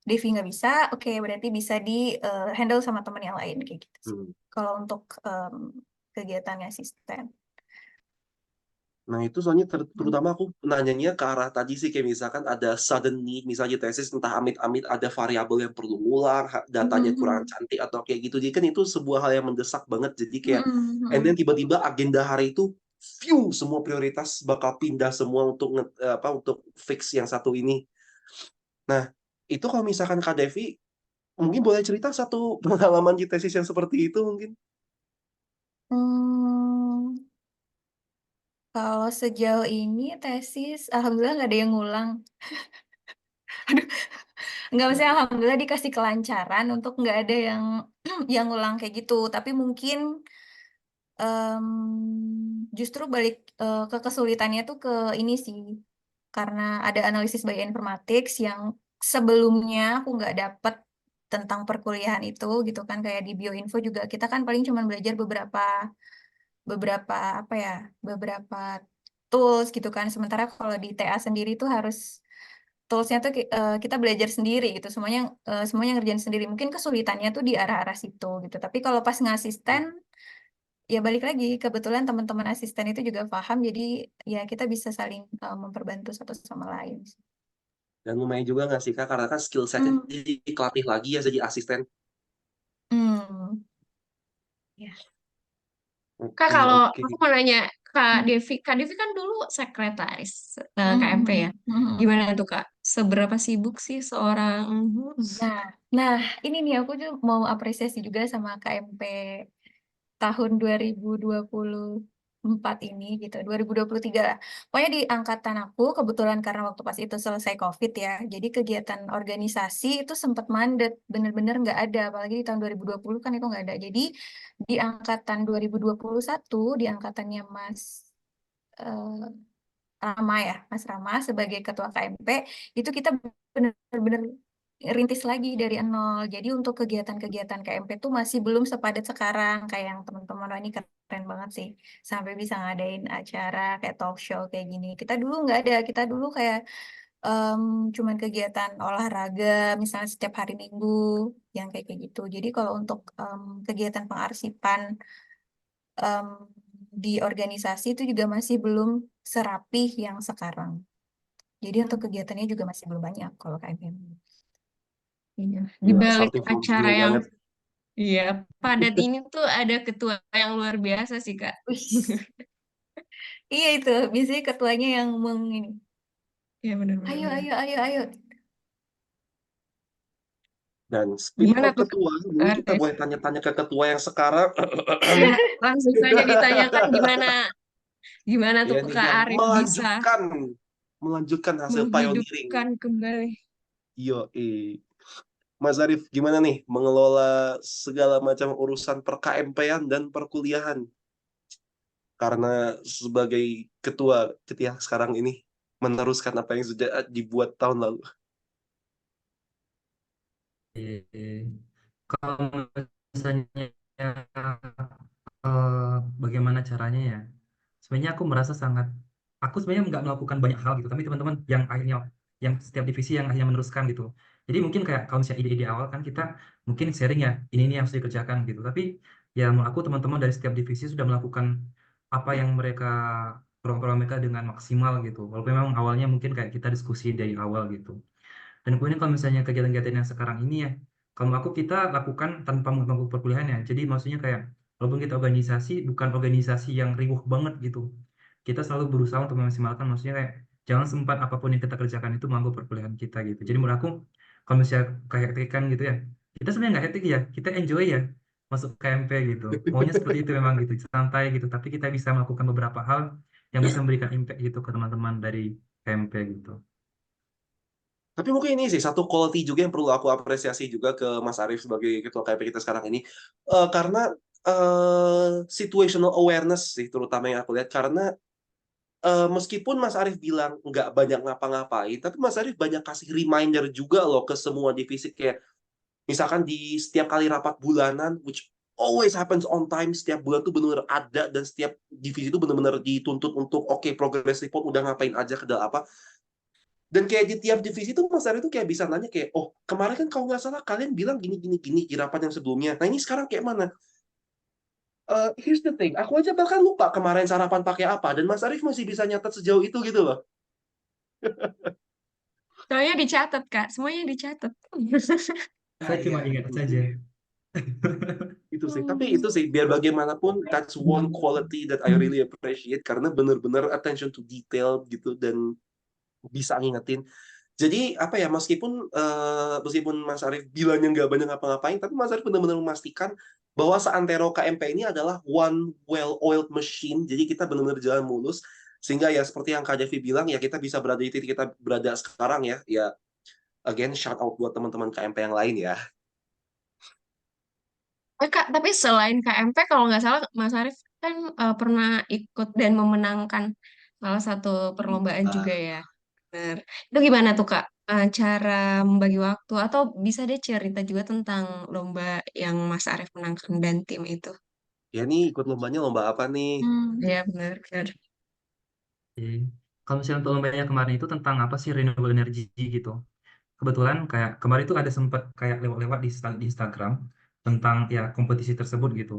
Devi nggak bisa, oke berarti bisa di handle sama teman yang lain kayak gitu sih. Hmm. Kalau untuk kegiatannya asisten. Nah, itu soalnya terutama aku nanyanya ke arah tadi sih, kayak misalkan ada sudden need, misalnya tesis entah amit-amit ada variabel yang perlu ngulang, datanya kurang Mhm, cantik atau kayak gitu. Jadi kan itu sebuah hal yang mendesak banget. Jadi kayak, mhm, and then mhm. tiba-tiba agenda hari itu, view semua prioritas bakal pindah semua untuk fix yang satu ini. Nah, itu kalau misalkan Kak Devi, mungkin boleh cerita satu pengalaman di tesis yang seperti itu mungkin? Hmm, kalau sejauh ini tesis, alhamdulillah nggak ada yang ngulang. Aduh, nggak maksudnya alhamdulillah dikasih kelancaran untuk nggak ada yang yang ngulang kayak gitu. Tapi mungkin justru balik ke kesulitannya tuh ke ini sih, karena ada analisis bioinformatics yang sebelumnya aku nggak dapet tentang perkuliahan itu gitu kan, kayak di bioinfo juga kita kan paling cuma belajar beberapa beberapa apa ya, beberapa tools gitu kan. Sementara kalau di TA sendiri tuh harus toolsnya tuh kita belajar sendiri gitu. Semuanya ngerjain sendiri. Mungkin kesulitannya tuh di arah-arah situ gitu. Tapi kalau pas ngasisten ya balik lagi, kebetulan teman-teman asisten itu juga paham, jadi ya kita bisa saling memperbantu satu sama lain. Dan lumayan juga nggak sih Kak, karena kan skill setnya Hmm. jadi kelatih lagi ya jadi asisten. Hmm. Ya. Kak, Oke, kalau oke. aku mau nanya Hmm. Kak Devi kan dulu sekretaris Hmm. KMP ya. Hmm. Gimana tuh Kak? Seberapa sibuk sih seorang Nah, nah ini nih aku juga mau apresiasi juga sama KMP tahun 2024 ini gitu, 2023 lah. Pokoknya di angkatan aku kebetulan karena waktu pas itu selesai COVID ya, jadi kegiatan organisasi itu sempat mandet, bener-bener nggak ada, apalagi di tahun 2020 kan itu nggak ada. Jadi di angkatan 2021, di angkatannya eh, Rama ya, Mas Rama sebagai ketua KMP, itu kita benar-benar rintis lagi dari nol. Jadi untuk kegiatan-kegiatan KMP tuh masih belum sepadat sekarang kayak yang teman-teman. Wah, ini keren banget sih. Sampai bisa ngadain acara kayak talk show kayak gini. Kita dulu nggak ada. Kita dulu kayak em, cuman kegiatan olahraga, misalnya setiap hari Minggu, yang kayak gitu. Jadi kalau untuk kegiatan pengarsipan em, di organisasi itu juga masih belum serapih yang sekarang. Jadi untuk kegiatannya juga masih belum banyak kalau KMM. Iya, di Gila, balik starting from acara zero yang banget. iya padat ini tuh ada ketua yang luar biasa sih Kak. Wih, iya itu biasanya ketuanya yang ini. Iya benar-benar. Ayo, ayo, ayo, ayo. Dan speaking Gimana of tuh ketua, mungkin Kak kita Arif? boleh tanya-tanya ke ketua yang sekarang. Iya, langsung saja ditanyakan gimana tuh Ya nih, Kak yang Arif bisa melanjutkan hasil pioneering. menghidupkan kembali. Yo, Mas Arif, gimana nih mengelola segala macam urusan per KMP-an dan perkuliahan? Karena sebagai ketua ketika sekarang ini meneruskan apa yang sudah dibuat tahun lalu. Kalau misalnya bagaimana caranya ya? Sebenarnya aku sebenarnya nggak melakukan banyak hal gitu, tapi teman-teman yang setiap divisi yang akhirnya meneruskan gitu. Jadi mungkin kayak kalau misalnya ide-ide awal kan kita mungkin sharing ya, ini yang harus dikerjakan gitu. Tapi ya menurut aku teman-teman dari setiap divisi sudah melakukan apa yang program mereka dengan maksimal gitu. Walaupun memang awalnya mungkin kayak kita diskusi dari awal gitu. Dan kemudian kalau misalnya kegiatan-kegiatan yang sekarang ini ya, kalau aku kita lakukan tanpa mengganggu perkuliahan ya. Jadi maksudnya kayak walaupun kita organisasi, bukan organisasi yang riuh banget gitu. Kita selalu berusaha untuk memaksimalkan, maksudnya kayak jangan sempat apapun yang kita kerjakan itu mengganggu perkuliahan kita gitu. Jadi menurut aku kalau misalnya kayak kan gitu ya, kita sebenarnya nggak hektik ya, kita enjoy ya masuk KMP gitu. Maunya seperti itu memang gitu, santai gitu. Tapi kita bisa melakukan beberapa hal yang bisa memberikan impact gitu ke teman-teman dari KMP gitu. Tapi mungkin ini sih satu quality juga yang perlu aku apresiasi juga ke Mas Arief sebagai ketua KP kita sekarang ini. Karena situational awareness sih terutama yang aku lihat. Karena meskipun Mas Arief bilang nggak banyak ngapa-ngapain, tapi Mas Arief banyak kasih reminder juga loh ke semua divisi. Kayak misalkan di setiap kali rapat bulanan, which always happens on time, setiap bulan tuh benar-benar ada, dan setiap divisi itu benar-benar dituntut untuk oke, progress report udah ngapain aja ke dalam apa. Dan kayak di tiap divisi itu Mas Ari tuh kayak bisa nanya kayak, oh kemarin kan kalau nggak salah kalian bilang gini gini gini di rapat yang sebelumnya. Nah ini sekarang kayak mana? Here's the thing, aku aja bahkan lupa kemarin sarapan pakai apa, dan Mas Arif masih bisa nyatat sejauh itu gitu loh. Soalnya dicatat Kak, semuanya dicatat. Nah Saya cuma iya, ingat itu saja. sih. Itu sih. Tapi itu sih, biar bagaimanapun, that's one quality that I really appreciate, karena bener-bener attention to detail gitu, dan bisa ngingetin. Jadi apa ya, meskipun Mas Arief bilangnya nggak banyak ngapa-ngapain, tapi Mas Arief benar-benar memastikan bahwa seantero KMP ini adalah one well-oiled machine. Jadi kita benar-benar jalan mulus, sehingga ya seperti yang Kak Devi bilang, ya kita bisa berada di titik kita berada sekarang ya. Ya again shout out buat teman-teman KMP yang lain ya. Kak, tapi selain KMP kalau nggak salah Mas Arief kan pernah ikut dan memenangkan salah satu perlombaan juga Ah, ya. Bener. Itu gimana tuh Kak? Cara membagi waktu atau bisa deh cerita juga tentang lomba yang Mas Arief menangkan dan tim itu. ya nih ikut lombanya lomba apa nih? Ya benar, benar. Oke. Kalau misalnya untuk lombanya kemarin itu tentang apa sih renewable energy gitu. Kebetulan kayak kemarin itu ada sempat kayak lewat-lewat di Instagram tentang ya kompetisi tersebut gitu.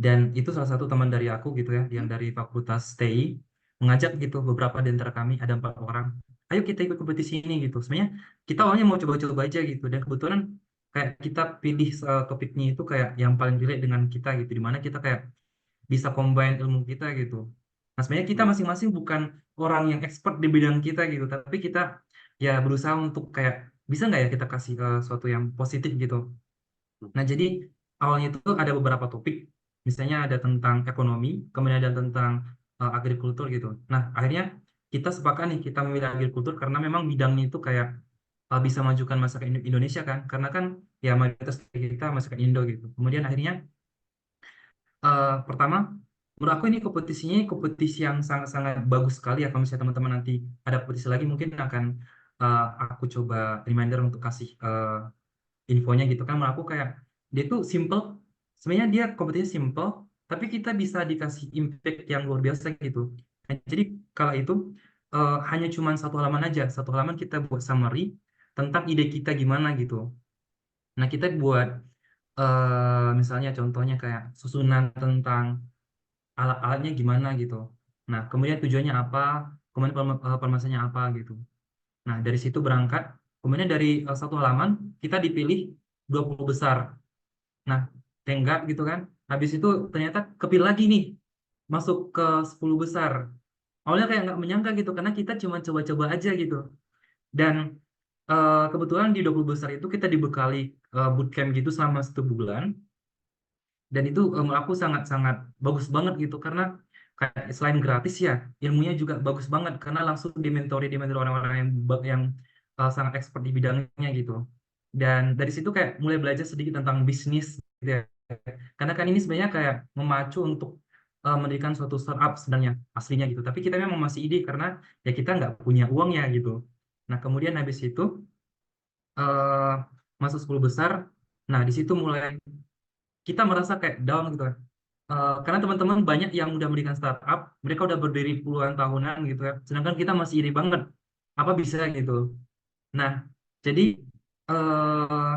Dan itu salah satu teman dari aku gitu ya, yang dari Fakultas TI, mengajak gitu beberapa di antara kami, ada 4 orang. Ayo kita ikut kompetisi ini gitu. Sebenarnya kita awalnya mau coba-coba aja gitu. Dan kebetulan kayak kita pilih topiknya itu kayak yang paling relate dengan kita gitu. Dimana kita kayak bisa combine ilmu kita gitu. Nah sebenarnya kita Hmm. masing-masing bukan orang yang expert di bidang kita gitu. Tapi kita ya berusaha untuk kayak bisa nggak ya kita kasih sesuatu yang positif gitu. Nah, jadi awalnya itu ada beberapa topik, misalnya ada tentang ekonomi, kemudian ada tentang agrikultur gitu. Nah, akhirnya kita sepakat nih, kita memilih agrikultur karena memang bidangnya itu kayak bisa majukan masakan Indonesia kan, karena kan ya mayoritas kita masakan Indo gitu. Kemudian akhirnya pertama, menurut aku ini kompetisinya kompetisi yang sangat-sangat bagus sekali ya. Kalau misalnya teman-teman nanti ada kompetisi lagi, mungkin akan aku coba reminder untuk kasih infonya gitu kan. Menurut aku kayak dia tuh simple, sebenarnya dia kompetisi simple tapi kita bisa dikasih impact yang luar biasa gitu. Nah, jadi kala itu hanya cuman satu halaman kita buat summary tentang ide kita gimana gitu. Nah kita buat misalnya contohnya kayak susunan tentang alat-alatnya gimana gitu. Nah kemudian tujuannya apa, kemudian permasalahannya apa gitu. Nah dari situ berangkat, kemudian dari satu halaman kita dipilih 20 besar. Nah, tenggat gitu kan. Habis itu ternyata kepilih lagi nih, masuk ke 10 besar. Awalnya kayak nggak menyangka gitu, karena kita cuma coba-coba aja gitu. Dan kebetulan di 20 besar itu kita dibekali bootcamp gitu selama 1 bulan. Dan itu menurut aku sangat-sangat bagus banget gitu, karena kayak selain gratis ya, ilmunya juga bagus banget, karena langsung dimentori orang-orang yang sangat expert di bidangnya gitu. Dan dari situ kayak mulai belajar sedikit tentang bisnis gitu ya. Karena kan ini sebenarnya kayak memacu untuk mendirikan suatu startup sebenarnya aslinya gitu. Tapi kita memang masih ide karena ya kita nggak punya uang ya gitu. Nah kemudian habis itu eh, masuk 10 besar. Nah di situ mulai kita merasa kayak down gitu kan. Karena teman-teman banyak yang udah mendirikan startup, mereka udah berdiri puluhan tahunan gitu ya. Sedangkan kita masih ide banget. Apa bisa gitu. Nah, jadi eh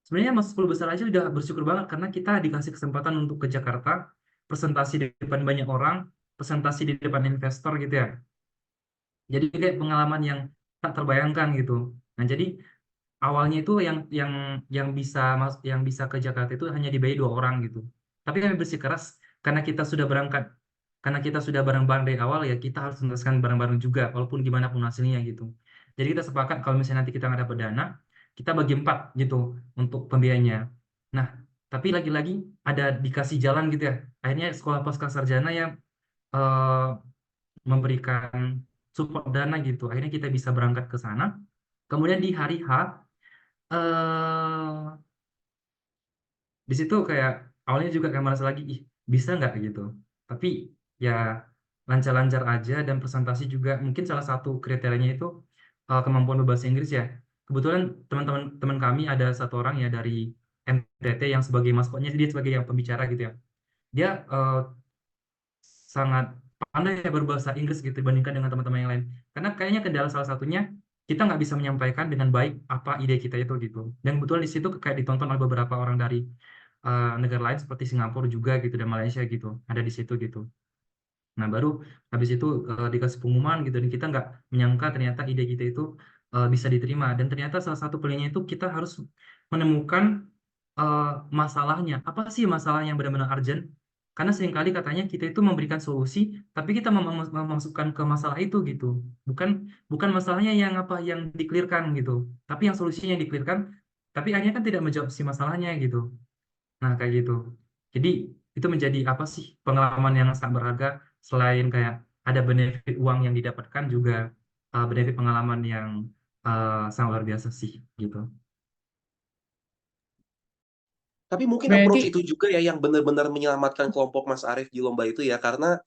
sebenarnya masuk 10 besar aja udah bersyukur banget karena kita dikasih kesempatan untuk ke Jakarta, presentasi di depan banyak orang, presentasi di depan investor gitu ya. Jadi kayak pengalaman yang tak terbayangkan gitu. Nah, jadi awalnya itu yang bisa ke Jakarta itu hanya dibayar 2 orang gitu. Tapi kami bersikeras karena kita sudah berangkat, karena kita sudah bareng-bareng dari awal ya kita harus tuntaskan bareng-bareng juga walaupun gimana pun hasilnya gitu. Jadi kita sepakat kalau misalnya nanti kita nggak dapat dana, kita bagi 4 gitu untuk pembiayanya. Nah, tapi lagi-lagi ada dikasih jalan gitu ya. Akhirnya sekolah pasca sarjana yang eh, memberikan support dana gitu. Akhirnya kita bisa berangkat ke sana. Kemudian di hari H eh di situ kayak awalnya juga kayak merasa lagi ih bisa nggak gitu, tapi ya lancar-lancar aja. Dan presentasi juga mungkin salah satu kriterianya itu kemampuan berbahasa Inggris ya. Kebetulan teman-teman teman kami ada 1 orang ya dari MTT yang sebagai maskotnya, dia sebagai yang pembicara gitu ya. Dia sangat pandai ya berbahasa Inggris gitu dibandingkan dengan teman-teman yang lain. Karena kayaknya kendala salah satunya kita nggak bisa menyampaikan dengan baik apa ide kita itu gitu. Dan kebetulan di situ kayak ditonton oleh beberapa orang dari negara lain seperti Singapura juga gitu dan Malaysia gitu. Ada di situ gitu. Nah, baru habis itu dikasih pengumuman gitu dan kita nggak menyangka ternyata ide kita itu bisa diterima. Dan ternyata salah satu pilihannya itu kita harus menemukan eh, masalahnya. Apa sih masalah yang benar-benar urgent? Karena seringkali katanya kita itu memberikan solusi, tapi kita memasukkan ke masalah itu gitu. Bukan bukan masalahnya yang apa yang dikelirkan gitu, tapi yang solusinya yang dikelirkan, tapi akhirnya kan tidak menjawab si masalahnya gitu. Nah, kayak gitu. Jadi itu menjadi apa sih pengalaman yang sangat berharga, selain kayak ada benefit uang yang didapatkan juga benefit pengalaman yang sangat luar biasa sih gitu. Tapi mungkin approach Berarti itu juga ya yang benar-benar menyelamatkan kelompok Mas Arief di lomba itu ya, karena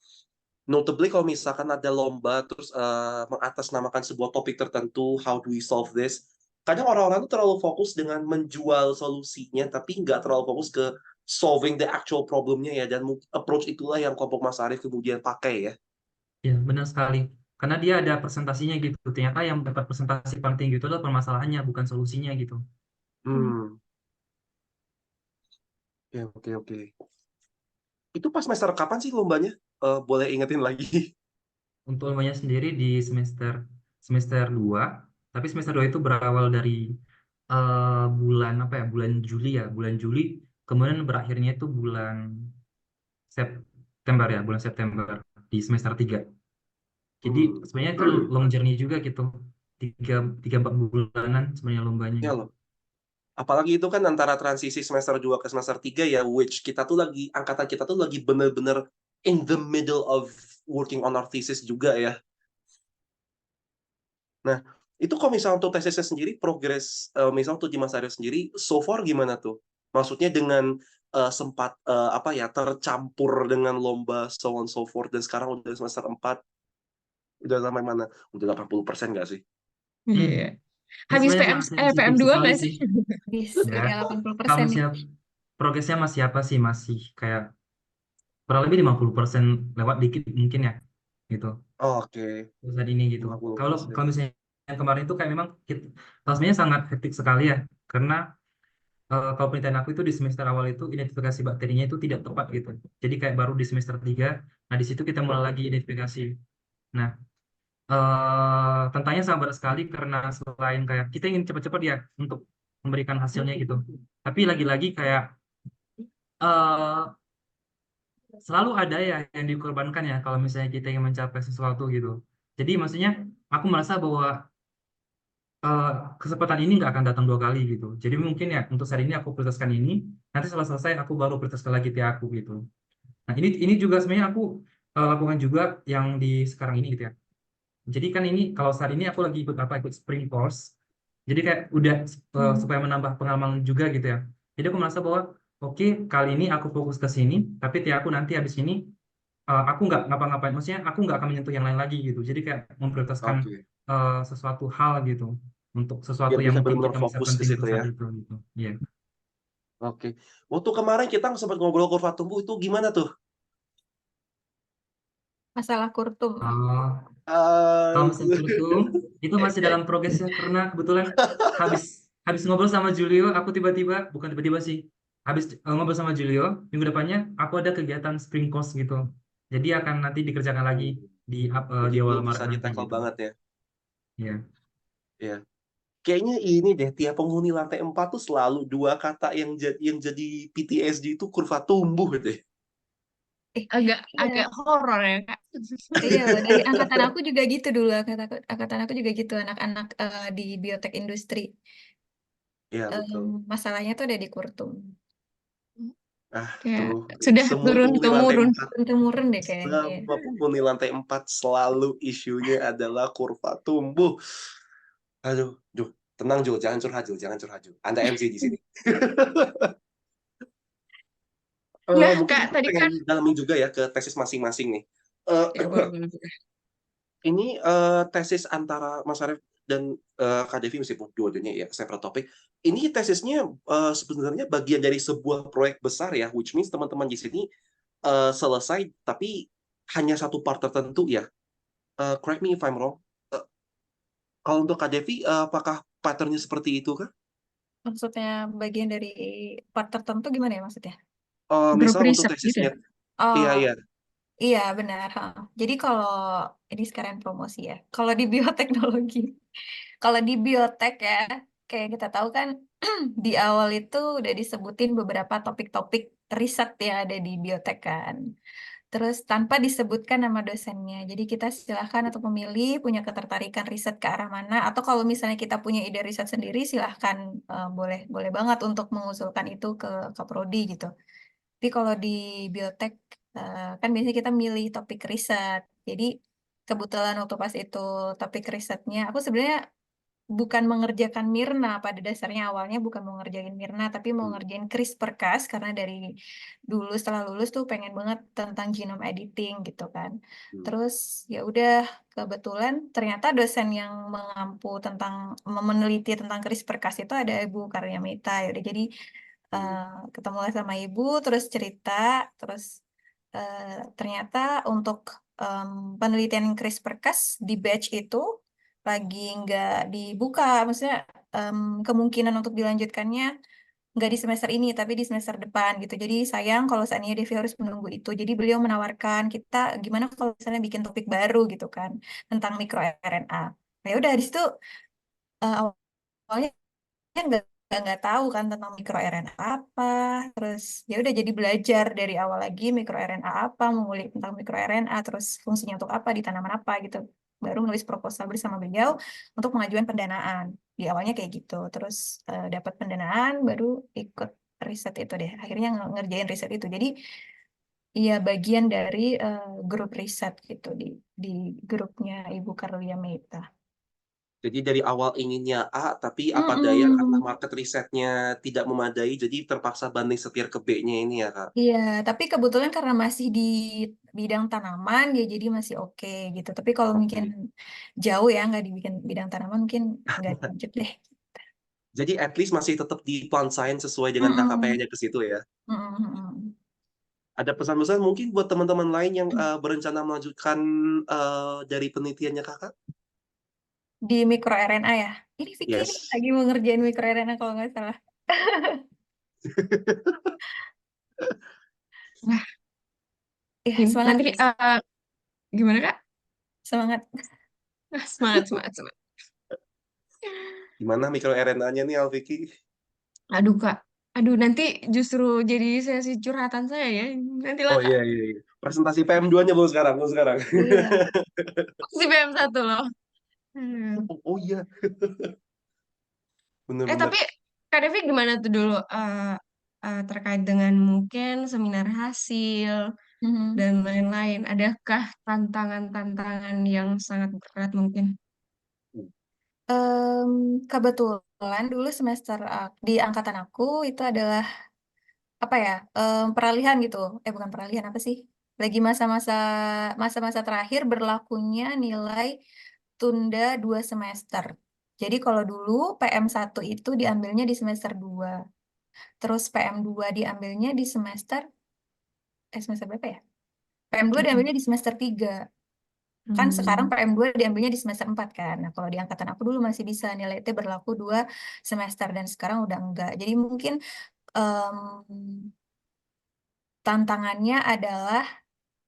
notably kalau misalkan ada lomba terus mengatasnamakan sebuah topik tertentu, how do we solve this? Kadang orang-orang tuh terlalu fokus dengan menjual solusinya, tapi nggak terlalu fokus ke solving the actual problemnya ya. Dan approach itulah yang kelompok Mas Arief kemudian pakai ya. Ya, benar sekali. Karena dia ada presentasinya gitu. Ternyata yang dapat presentasi paling tinggi itu adalah permasalahannya, bukan solusinya gitu. Hmm, oke oke oke. Itu pas semester kapan sih lombanya? Boleh ingetin lagi? Untuk lombanya sendiri di semester 2, tapi semester 2 itu berawal dari bulan apa ya? Bulan Juli ya, bulan Juli, kemudian berakhirnya itu bulan September ya, bulan September di semester 3. Jadi Hmm. sebenarnya itu long journey juga gitu. Tiga 4 bulanan sebenarnya lombanya. Ya loh. Apalagi itu kan antara transisi semester 2 ke semester 3 ya, which kita tuh lagi, angkatan kita tuh lagi bener-bener in the middle of working on our thesis juga ya. Nah, itu kalau misalnya untuk tesisnya sendiri, progres, misal untuk di Mas Aryo sendiri, so far gimana tuh? Maksudnya dengan sempat apa ya, tercampur dengan lomba, so on so forth, dan sekarang udah semester 4, udah sampai mana? Udah 80% nggak sih? iya. Ini Habis sebenarnya PM masih sensitif PM2 sekali nggak sih? sih. Udah Ya, 80% kamu nih. siap, progresnya masih apa sih? Masih kayak kurang lebih 50% lewat dikit mungkin ya, gitu. Oke, Saat ini gitu. Kalau 50%. kalau misalnya yang kemarin itu kayak memang sebenarnya sangat hektik sekali ya, karena kalau penelitian aku itu di semester awal itu identifikasi bakterinya itu tidak tepat gitu. Jadi kayak baru di semester 3, nah di situ kita mulai lagi identifikasi. Nah, tantangannya sangat berat sekali karena selain kayak kita ingin cepat-cepat ya untuk memberikan hasilnya gitu. Tapi lagi-lagi kayak eh, selalu ada ya yang dikorbankan ya kalau misalnya kita ingin mencapai sesuatu gitu. Jadi maksudnya aku merasa bahwa eh, kesempatan ini nggak akan datang 2 kali gitu. Jadi mungkin ya untuk saat ini aku prioritaskan ini, nanti setelah selesai aku baru prioritaskan lagi TA aku gitu. Nah ini juga sebenarnya aku lakukan juga yang di sekarang ini gitu ya. Jadi kan ini kalau saat ini aku lagi ikut spring course. Jadi kayak udah supaya menambah pengalaman juga gitu ya. Jadi aku merasa bahwa oke, kali ini aku fokus ke sini, tapi TA aku nanti habis ini aku nggak ngapa-ngapain. Maksudnya aku nggak akan menyentuh yang lain lagi gitu. Jadi kayak memprioritaskan Oke. sesuatu hal gitu untuk sesuatu Biar yang bisa mungkin benar-benar kita bisa fokus ke penting situ untuk ya. saat itu gitu. Iya. Oke. Waktu kemarin kita sempat ngobrol kurva tumbuh itu gimana tuh? Masalah kurtum. Oh, Ah, kalau misalnya kurtum itu masih dalam progresnya karena kebetulan habis habis ngobrol sama Julio, aku tiba-tiba bukan tiba-tiba sih, habis ngobrol sama Julio minggu depannya aku ada kegiatan spring course gitu. Jadi akan nanti dikerjakan lagi jadi di awal belum Maret bisa nanti di-tackle gitu. banget ya. Iya. Ya. Kayaknya ini deh, tiap penghuni lantai 4 tuh selalu dua kata yang jadi PTSD itu kurva tumbuh deh. Eh, Agak iya, horor ya, Kak. iya, dari angkatan aku juga gitu dulu. Angkatan aku juga gitu, anak-anak di biotek industri. Ya, betul. Masalahnya tuh ada di kurtum. Ah, Kayak tuh. sudah Semua turun penghuni lantai temurun. 4, Temurun deh kayaknya. Ya. semua penghuni lantai 4 selalu isunya adalah kurva tumbuh. Aduh, Jul, tenang Jul, jangan curhat Jul, jangan curhat Jul. Anda MC di sini. Nah, Mungkin Kak, kita tadi pengen kan dalamin juga ya ke tesis masing-masing nih. Eh, ya boleh boleh boleh. ini tesis antara Mas Arief dan Kak Devi meskipun dua-duanya ya separate topik. Ini tesisnya sebenarnya bagian dari sebuah proyek besar ya, which means teman-teman di sini selesai tapi hanya satu part tertentu ya. Correct me if I'm wrong. Eh, Kalau untuk Kak Devi, apakah patternnya seperti itu kah? Maksudnya bagian dari part tertentu gimana ya maksudnya? Grup Misal untuk riset gitu ya. tesisnya, iya Oh, iya. iya benar. Ha. Jadi kalau ini sekarang promosi ya. Kalau di bioteknologi, kalau di biotek ya, kayak kita tahu kan di awal itu udah disebutin beberapa topik-topik riset yang ada di biotek kan. Terus tanpa disebutkan nama dosennya. Jadi kita silahkan untuk memilih punya ketertarikan riset ke arah mana. Atau kalau misalnya kita punya ide riset sendiri, silahkan boleh boleh banget untuk mengusulkan itu ke prodi gitu. Tapi kalau di biotek kan biasanya kita milih topik riset. Jadi kebetulan waktu pas itu topik risetnya, aku sebenarnya bukan mengerjakan Mirna pada dasarnya, awalnya bukan mau ngerjain Mirna tapi mau Hmm. ngerjain CRISPR-Cas karena dari dulu setelah lulus tuh pengen banget tentang genome editing gitu kan. Hmm. Terus ya udah, kebetulan ternyata dosen yang mengampu tentang meneliti tentang CRISPR-Cas itu ada Ibu Karyamita. Ya udah, jadi ketemu sama ibu terus cerita, terus ternyata untuk penelitian CRISPR-Cas di batch itu lagi nggak dibuka, maksudnya kemungkinan untuk dilanjutkannya nggak di semester ini tapi di semester depan gitu. Jadi sayang kalau seandainya Devi harus menunggu itu. Jadi beliau menawarkan kita gimana kalau misalnya bikin topik baru gitu kan tentang mikroRNA. Nah, ya udah di situ awalnya nggak tahu kan tentang mikroRNA apa. Terus ya udah, jadi belajar dari awal lagi mikroRNA apa, mengulik tentang mikroRNA, terus fungsinya untuk apa di tanaman apa gitu. Baru nulis proposal bersama beliau untuk pengajuan pendanaan. Di awalnya kayak gitu. Terus dapat pendanaan, baru ikut riset itu deh. Akhirnya ngerjain riset itu. Jadi iya, bagian dari grup riset gitu di grupnya Ibu Karlia Meta. Jadi dari awal inginnya A, tapi apa daya karena Mm-mm. market risetnya tidak memadai, jadi terpaksa banding setir ke B-nya ini ya, Kak. Iya, tapi kebetulan karena masih di bidang tanaman, ya jadi masih oke gitu. Tapi kalau mungkin Oke. jauh ya, nggak dibikin bidang tanaman, mungkin nggak lanjut deh. Jadi at least masih tetap di plant science sesuai dengan Mm-mm. KKP-nya ke situ ya. Mm-mm. Ada pesan-pesan mungkin buat teman-teman lain yang berencana melanjutkan dari penelitiannya Kakak? Di mikroRNA ya. Ini Vicky nih Yes. lagi mau ngerjain mikroRNA kalau nggak salah. Nah, Ya, semangat nanti guys. gimana Kak? Semangat. Semangat, semangat, semangat. Gimana mikroRNA-nya nih, Alviki? Aduh Kak, aduh nanti justru jadi sesi curhatan saya ya. Nantilah Oh Kak. iya, iya, iya. Presentasi PM2-nya belum sekarang, belum sekarang. Iya. Si PM1 loh. Hmm. Oh iya, Tapi bener-bener. Kak Devi gimana tuh dulu terkait dengan mungkin seminar hasil Mhm. dan lain-lain. Adakah tantangan-tantangan yang sangat berat mungkin? Em, Kebetulan dulu semester di angkatan aku itu adalah apa ya, peralihan gitu. Bukan peralihan, apa sih? Lagi masa-masa terakhir berlakunya nilai tunda 2 semester. Jadi kalau dulu PM1 itu diambilnya di semester 2, terus PM2 diambilnya di semester berapa ya? PM2 diambilnya di semester 3. Kan sekarang Hmm. PM2 diambilnya di semester 4 kan. Nah, kalau di angkatan aku dulu masih bisa nilai T berlaku 2 semester dan sekarang udah enggak. Jadi mungkin em, tantangannya adalah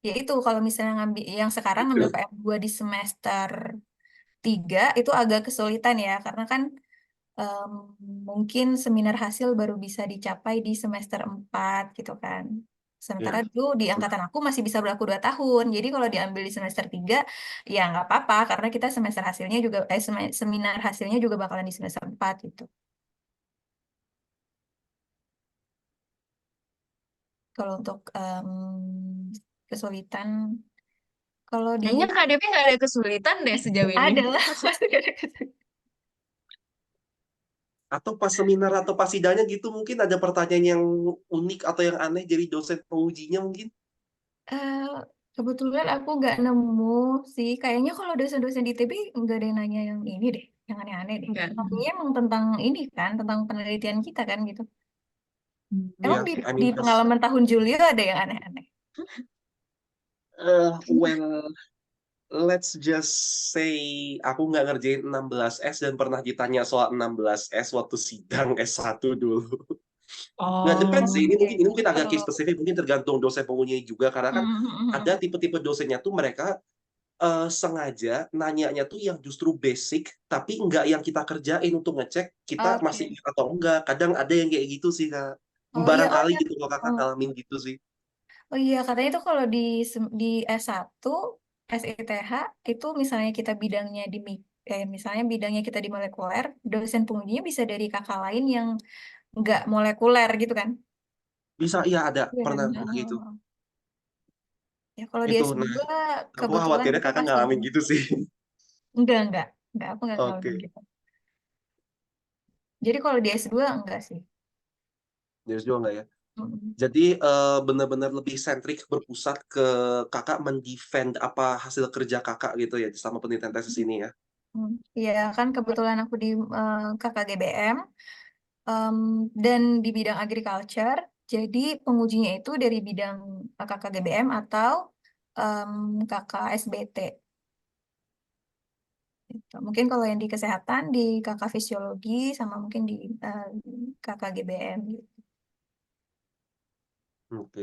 yaitu kalau misalnya ngambil yang sekarang ngambil PM2 di semester 3 itu agak kesulitan ya, karena kan em, mungkin seminar hasil baru bisa dicapai di semester 4 gitu kan. Sementara Ya. dulu di angkatan aku masih bisa berlaku 2 tahun. Jadi kalau diambil di semester 3 ya nggak apa-apa karena kita semester hasilnya juga seminar hasilnya juga bakalan di semester 4 gitu. Kalau untuk kesulitan, kalau di Kayaknya Kak Devi nggak ada kesulitan deh sejauh ini. ada lah pasti ada kesulitan. Atau pas seminar atau pas sidangnya gitu mungkin ada pertanyaan yang unik atau yang aneh dari dosen pengujinya mungkin? Eh, Kebetulan aku nggak nemu sih. Kayaknya kalau dosen-dosen di ITB nggak ada yang nanya yang ini deh, yang aneh-aneh deh. Enggak. Tapi emang tentang ini kan, tentang penelitian kita kan gitu. Emang Ya, I di mean, pengalaman tahun Julio ada yang aneh-aneh? well, let's just say aku nggak ngerjain 16S dan pernah ditanya soal 16S waktu sidang S1 dulu. Nggak depend sih, Oh. Oke. ini mungkin agak case Oh. spesifik, mungkin tergantung dosen pengujinya juga, karena kan ada Mhm. tipe-tipe dosennya tuh mereka sengaja nanyanya tuh yang justru basic, tapi nggak yang kita kerjain untuk ngecek kita masih Oke. ingat atau enggak. Kadang ada yang kayak gitu sih, Kak. Oh iya, oh Barangkali ya. gitu kalau kakak Oh, ngalamin gitu sih. oh iya, katanya itu kalau di S1 SITH itu misalnya kita bidangnya misalnya bidangnya kita di molekuler, dosen pengujinya bisa dari kakak lain yang nggak molekuler gitu kan? Bisa, iya ada, Iya kan? pernah pernah gitu. Ya kalau di Itu, nah, S2 aku kebetulan khawatirnya itu kakak masih ngalamin gitu sih. enggak, aku nggak ngalamin Oke. gitu. Jadi kalau di S2 enggak sih. Dari juga nggak ya? Mm-mm. Jadi benar-benar lebih sentrik berpusat ke kakak mendefend apa hasil kerja kakak gitu ya sama penelitian tesis ini ya. Iya kan kebetulan aku di KKGBM dan di bidang agriculture. Jadi pengujinya itu dari bidang KKGBM atau KKSBT. Gitu. Mungkin kalau yang di kesehatan di KK fisiologi sama mungkin di KKGBM gitu. Oke.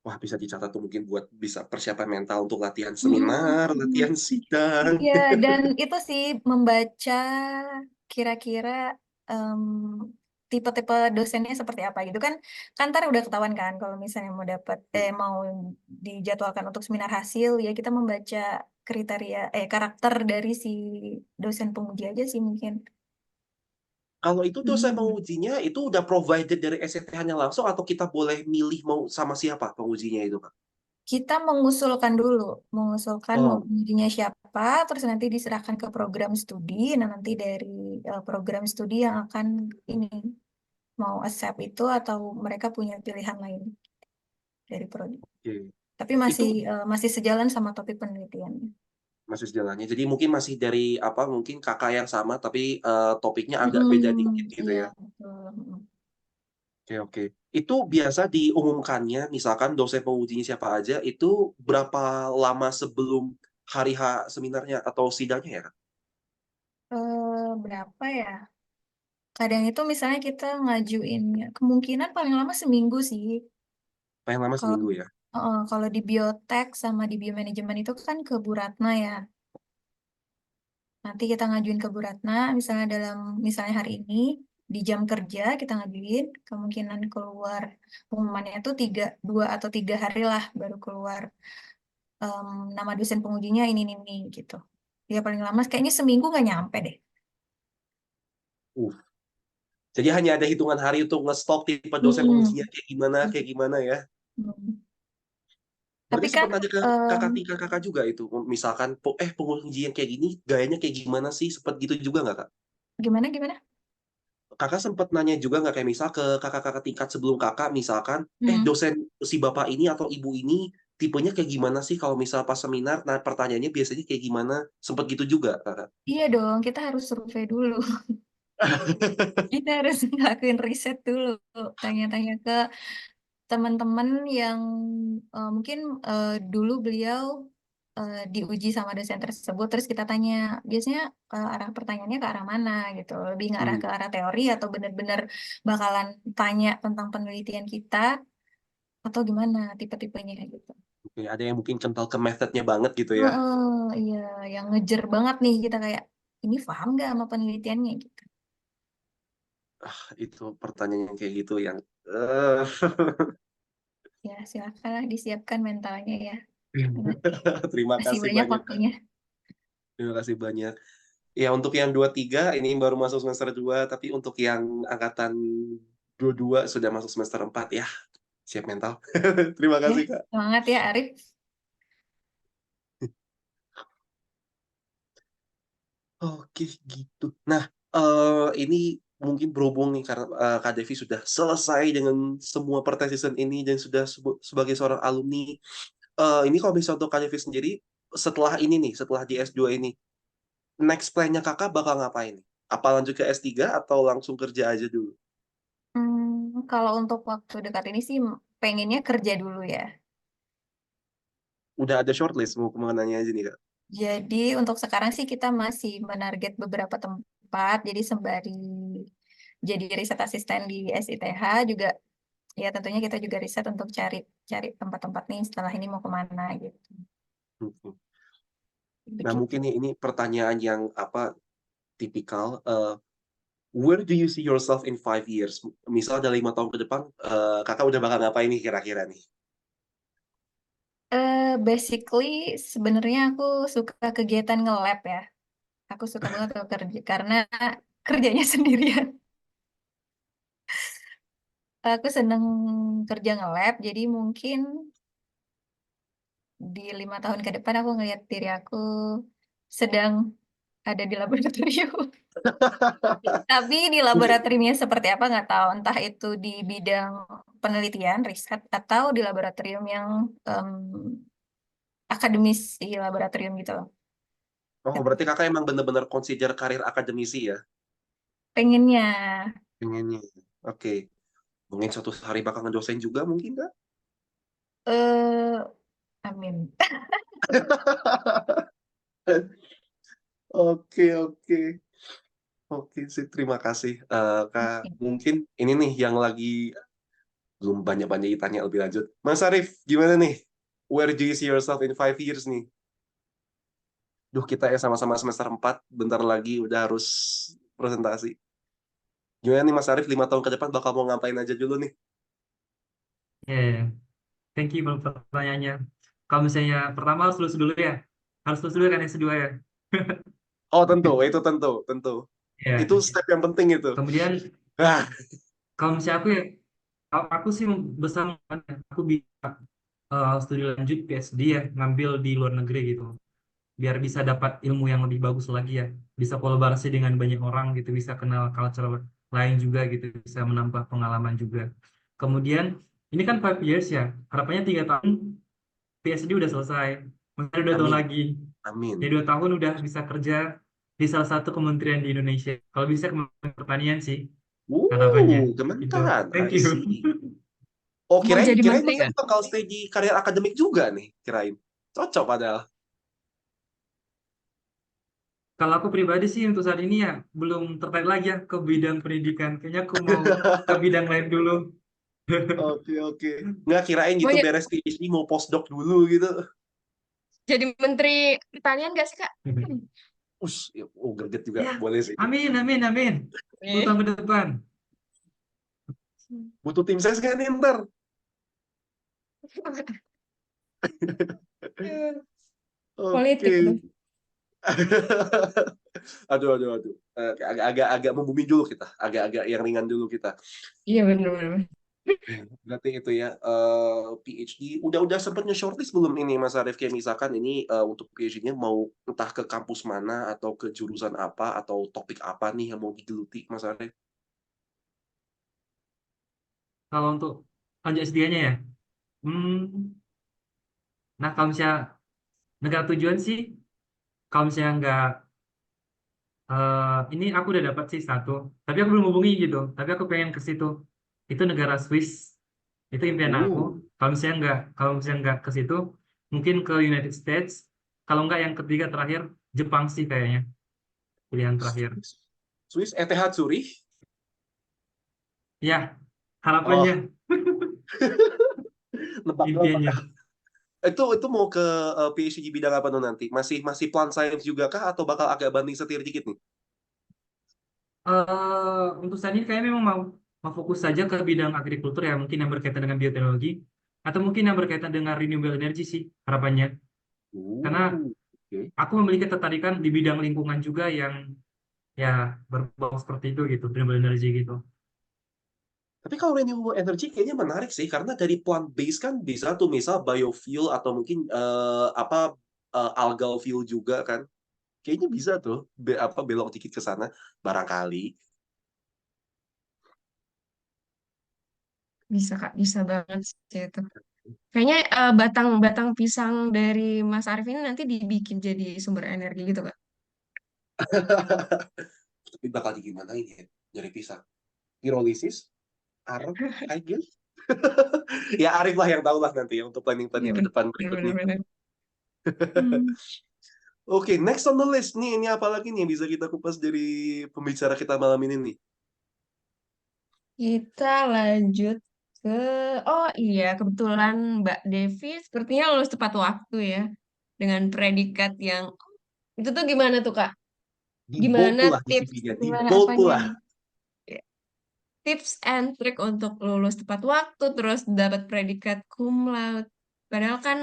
Wah, bisa dicatat tuh mungkin buat bisa persiapan mental untuk latihan seminar, Mm-mm. latihan sidang. Iya, dan itu sih membaca kira-kira em, tipe-tipe dosennya seperti apa gitu kan. Kan ntar udah ketahuan kan kalau misalnya mau dijadwalkan untuk seminar hasil ya kita membaca kriteria karakter dari si dosen penguji aja sih mungkin. Kalau itu dosen Hmm. pengujinya itu udah provided dari SCTH-nya langsung atau kita boleh milih mau sama siapa pengujinya itu, Kak? Kita mengusulkan mau Oh, pengujinya siapa, terus nanti diserahkan ke program studi. Nah, nanti dari program studi yang akan ini mau accept itu atau mereka punya pilihan lain dari prodi. oke. Tapi Itu masih sejalan sama topik penelitiannya. masih sejalannya. Jadi mungkin masih dari apa mungkin kakak yang sama tapi topiknya agak beda dikit gitu Iya, ya. betul. Oke, oke. Itu biasa diumumkannya, misalkan dosen pengujinya siapa aja, itu berapa lama sebelum hari H seminarnya atau sidangnya ya, Kak? Berapa ya? Kadang itu misalnya kita ngajuin kemungkinan paling lama seminggu sih. Paling lama Kalau seminggu ya? kalau di biotek sama di biomanajemen itu kan ke Bu Ratna ya. Nanti kita ngajuin ke Bu Ratna, misalnya hari ini di jam kerja kita ngajuin, kemungkinan keluar pengumumannya itu 2 atau 3 hari lah baru keluar nama dosen pengujinya ini gitu. Ya paling lama kayaknya seminggu nggak nyampe deh. Uh, jadi hanya ada hitungan hari untuk nge-stok tipe dosen pengujinya Hmm. kayak gimana ya. Hmm. Tapi Berarti kan sempat nanya ke em, kakak tingkat kakak juga itu, misalkan, penguji yang kayak gini, gayanya kayak gimana sih? Sempat gitu juga nggak, Kak? gimana gimana? Kakak sempat nanya juga nggak kayak misal ke kakak-kakak tingkat sebelum kakak, misalkan, Hmm. dosen si bapak ini atau ibu ini tipenya kayak gimana sih kalau misal pas seminar? Nah, pertanyaannya biasanya kayak gimana? Sempat gitu juga, kakak. Iya dong, kita harus survei dulu. Kita harus ngelakuin riset dulu, tanya-tanya ke teman-teman yang mungkin dulu beliau diuji sama dosen tersebut, terus kita tanya, biasanya arah pertanyaannya ke arah mana gitu, lebih ngarah Hmm, ke arah teori atau benar-benar bakalan tanya tentang penelitian kita atau gimana tipe-tipenya gitu. oke, ada yang mungkin kental ke methodnya banget gitu ya. Heeh, iya, yang ngejer banget nih kita kayak ini paham nggak sama penelitiannya gitu. Itu pertanyaan yang kayak gitu yang eh Ya silakanlah disiapkan mentalnya ya. Nanti terima masih kasih banyak banyak, Kak. waktunya. Terima kasih banyak. Ya, untuk yang 23 ini baru masuk semester 2, tapi untuk yang angkatan 22 sudah masuk semester 4 ya. Siap mental. Terima Ya, kasih, Kak. semangat ya Arif. Oke, gitu. Nah, ini mungkin berhubung nih karena Kak Devi sudah selesai dengan semua pertesisan ini dan sudah sebagai seorang alumni. Ini kalau misalnya untuk Kak Devi sendiri, setelah ini nih, setelah di S2 ini, next plan-nya kakak bakal ngapain? Apa lanjut ke S3 atau langsung kerja aja dulu? Kalau untuk waktu dekat ini sih pengennya kerja dulu ya. Udah ada shortlist mau kemananya aja nih, Kak? Jadi untuk sekarang sih kita masih menarget beberapa tempat. Jadi sembari jadi riset asisten di SITH juga ya tentunya kita juga riset untuk cari cari tempat-tempat nih setelah ini mau kemana gitu. Mhm. Nah, Begitu. mungkin ini pertanyaan yang apa tipikal. Where do you see yourself in 5 years? Misal dari 5 tahun ke depan, kakak udah bakal ngapain nih kira-kira nih? Basically sebenarnya aku suka kegiatan nge-lab ya. Aku suka banget kalau kerja karena kerjanya sendirian. Aku seneng kerja nge-lab, jadi mungkin di 5 tahun ke depan aku ngeliat diri aku sedang ada di laboratorium. Tapi di laboratoriumnya seperti apa nggak tahu. Entah itu di bidang penelitian, riset, atau di laboratorium yang akademis di laboratorium gitu loh. Oh, berarti kakak emang bener-bener consider karir akademisi ya? Pengennya. Pengennya. Oke. Mungkin suatu hari bakal ngedosen juga mungkin nggak? eh Amin. Oke, oke. Oke sih, terima kasih. Kak, mungkin ini nih yang lagi belum banyak-banyak ditanya lebih lanjut. Mas Arif, gimana nih? Where do you see yourself in 5 years nih? Duh, kita ya sama-sama semester 4, bentar lagi udah harus presentasi. Gimana nih Mas Arif, 5 tahun ke depan bakal mau ngapain aja dulu nih? Ya, thank you buat pertanyaannya. Kalau misalnya pertama harus lulus dulu ya. Harus lulus dulu kan S2 ya. Oh, tentu, itu tentu, tentu. Ya. Itu step yang penting itu. Kemudian Ah, kalau misalnya aku ya, aku sih besar aku bisa studi lanjut PhD ya, ngambil di luar negeri gitu. Biar bisa dapat ilmu yang lebih bagus lagi ya. Bisa kolaborasi dengan banyak orang gitu, bisa kenal culture lain juga gitu, bisa menambah pengalaman juga. Kemudian ini kan 5 years ya, harapannya 3 tahun PhD udah selesai. Mungkin ada 2 tahun amin, lagi. amin. Ya 2 tahun udah bisa kerja di salah satu kementerian di Indonesia. Kalau bisa Kementerian Pertanian sih harapannya gitu. Kementerian, Thank I you. see. Oh, Mau kirain jadi kirain menteri Mas nggak? Arif bakal stay di karir akademik juga nih, kirain. Cocok padahal. Kalau aku pribadi sih untuk saat ini ya belum tertarik lagi ya ke bidang pendidikan. Kayaknya aku mau ke bidang lain dulu. Oke, oke. Nggak kirain Mau gitu ya- beres PhD mau postdoc dulu gitu. jadi menteri pertanian nggak sih, Kak? Oh, greget juga. Ya, Boleh sih. amin, amin, amin. 10 tahun ke depan. Butuh tim ses kan nih ntar? Politik Oke. itu. Aduh, aduh, aduh. Agak membumi dulu kita. Agak-agak yang ringan dulu kita. Iya benar-benar. Berarti itu ya, PhD. Udah sempet nge-shortlist belum ini Mas Arief? Kayak misalkan ini untuk PhD-nya mau entah ke kampus mana atau ke jurusan apa atau topik apa nih yang mau digeluti Mas Arief? Kalau untuk lanjut S3-nya ya. Hmm, nah kalau misalnya negara tujuan sih, kalau misalnya nggak ini aku udah dapat sih satu, tapi aku belum hubungi gitu. Tapi aku pengen ke situ. Itu negara Swiss. Itu impian aku. Uh, Kalau misalnya nggak ke situ, mungkin ke United States. Kalau nggak yang ketiga terakhir Jepang sih kayaknya pilihan terakhir. Swiss, ETH Zurich. Ya, Oh, harapannya, nebak-nebak. impiannya. Itu mau ke PhD di bidang apa tuh nanti? Masih masih plant science juga kah atau bakal agak banting setir dikit nih? Untuk saat ini kayaknya memang mau fokus saja ke bidang agrikultur ya, mungkin yang berkaitan dengan bioteknologi atau mungkin yang berkaitan dengan renewable energy sih harapannya. Karena Oke. aku memiliki ketertarikan di bidang lingkungan juga yang ya berbau seperti itu gitu, renewable energy gitu. Tapi kalau renewable energy kayaknya menarik sih karena dari plant based kan bisa tuh misal biofuel atau mungkin apa algal fuel juga kan. Kayaknya bisa tuh apa belok dikit ke sana barangkali. Bisa, Kak, bisa banget sih itu. Kayaknya batang-batang pisang dari Mas Arif ini nanti dibikin jadi sumber energi gitu, Kak. Tapi bakal gimana ini ya dari pisang? Pirolisis, Arab, I guess. Ya Arif lah yang tahu lah nanti ya untuk Iya planning-planning ke benar, depan benar, berikutnya. benar, benar. Hmm. Oke, next on the list nih, ini apa lagi nih yang bisa kita kupas dari pembicara kita malam ini nih? Kita lanjut ke, oh iya, kebetulan Mbak Devi sepertinya lulus tepat waktu ya, dengan predikat yang, itu tuh gimana tuh, Kak? Di bold Gimana pula di tips, CV-nya, di Gimana bold apanya pula. nih? tips and trick untuk lulus tepat waktu, terus dapat predikat cum laude. Padahal kan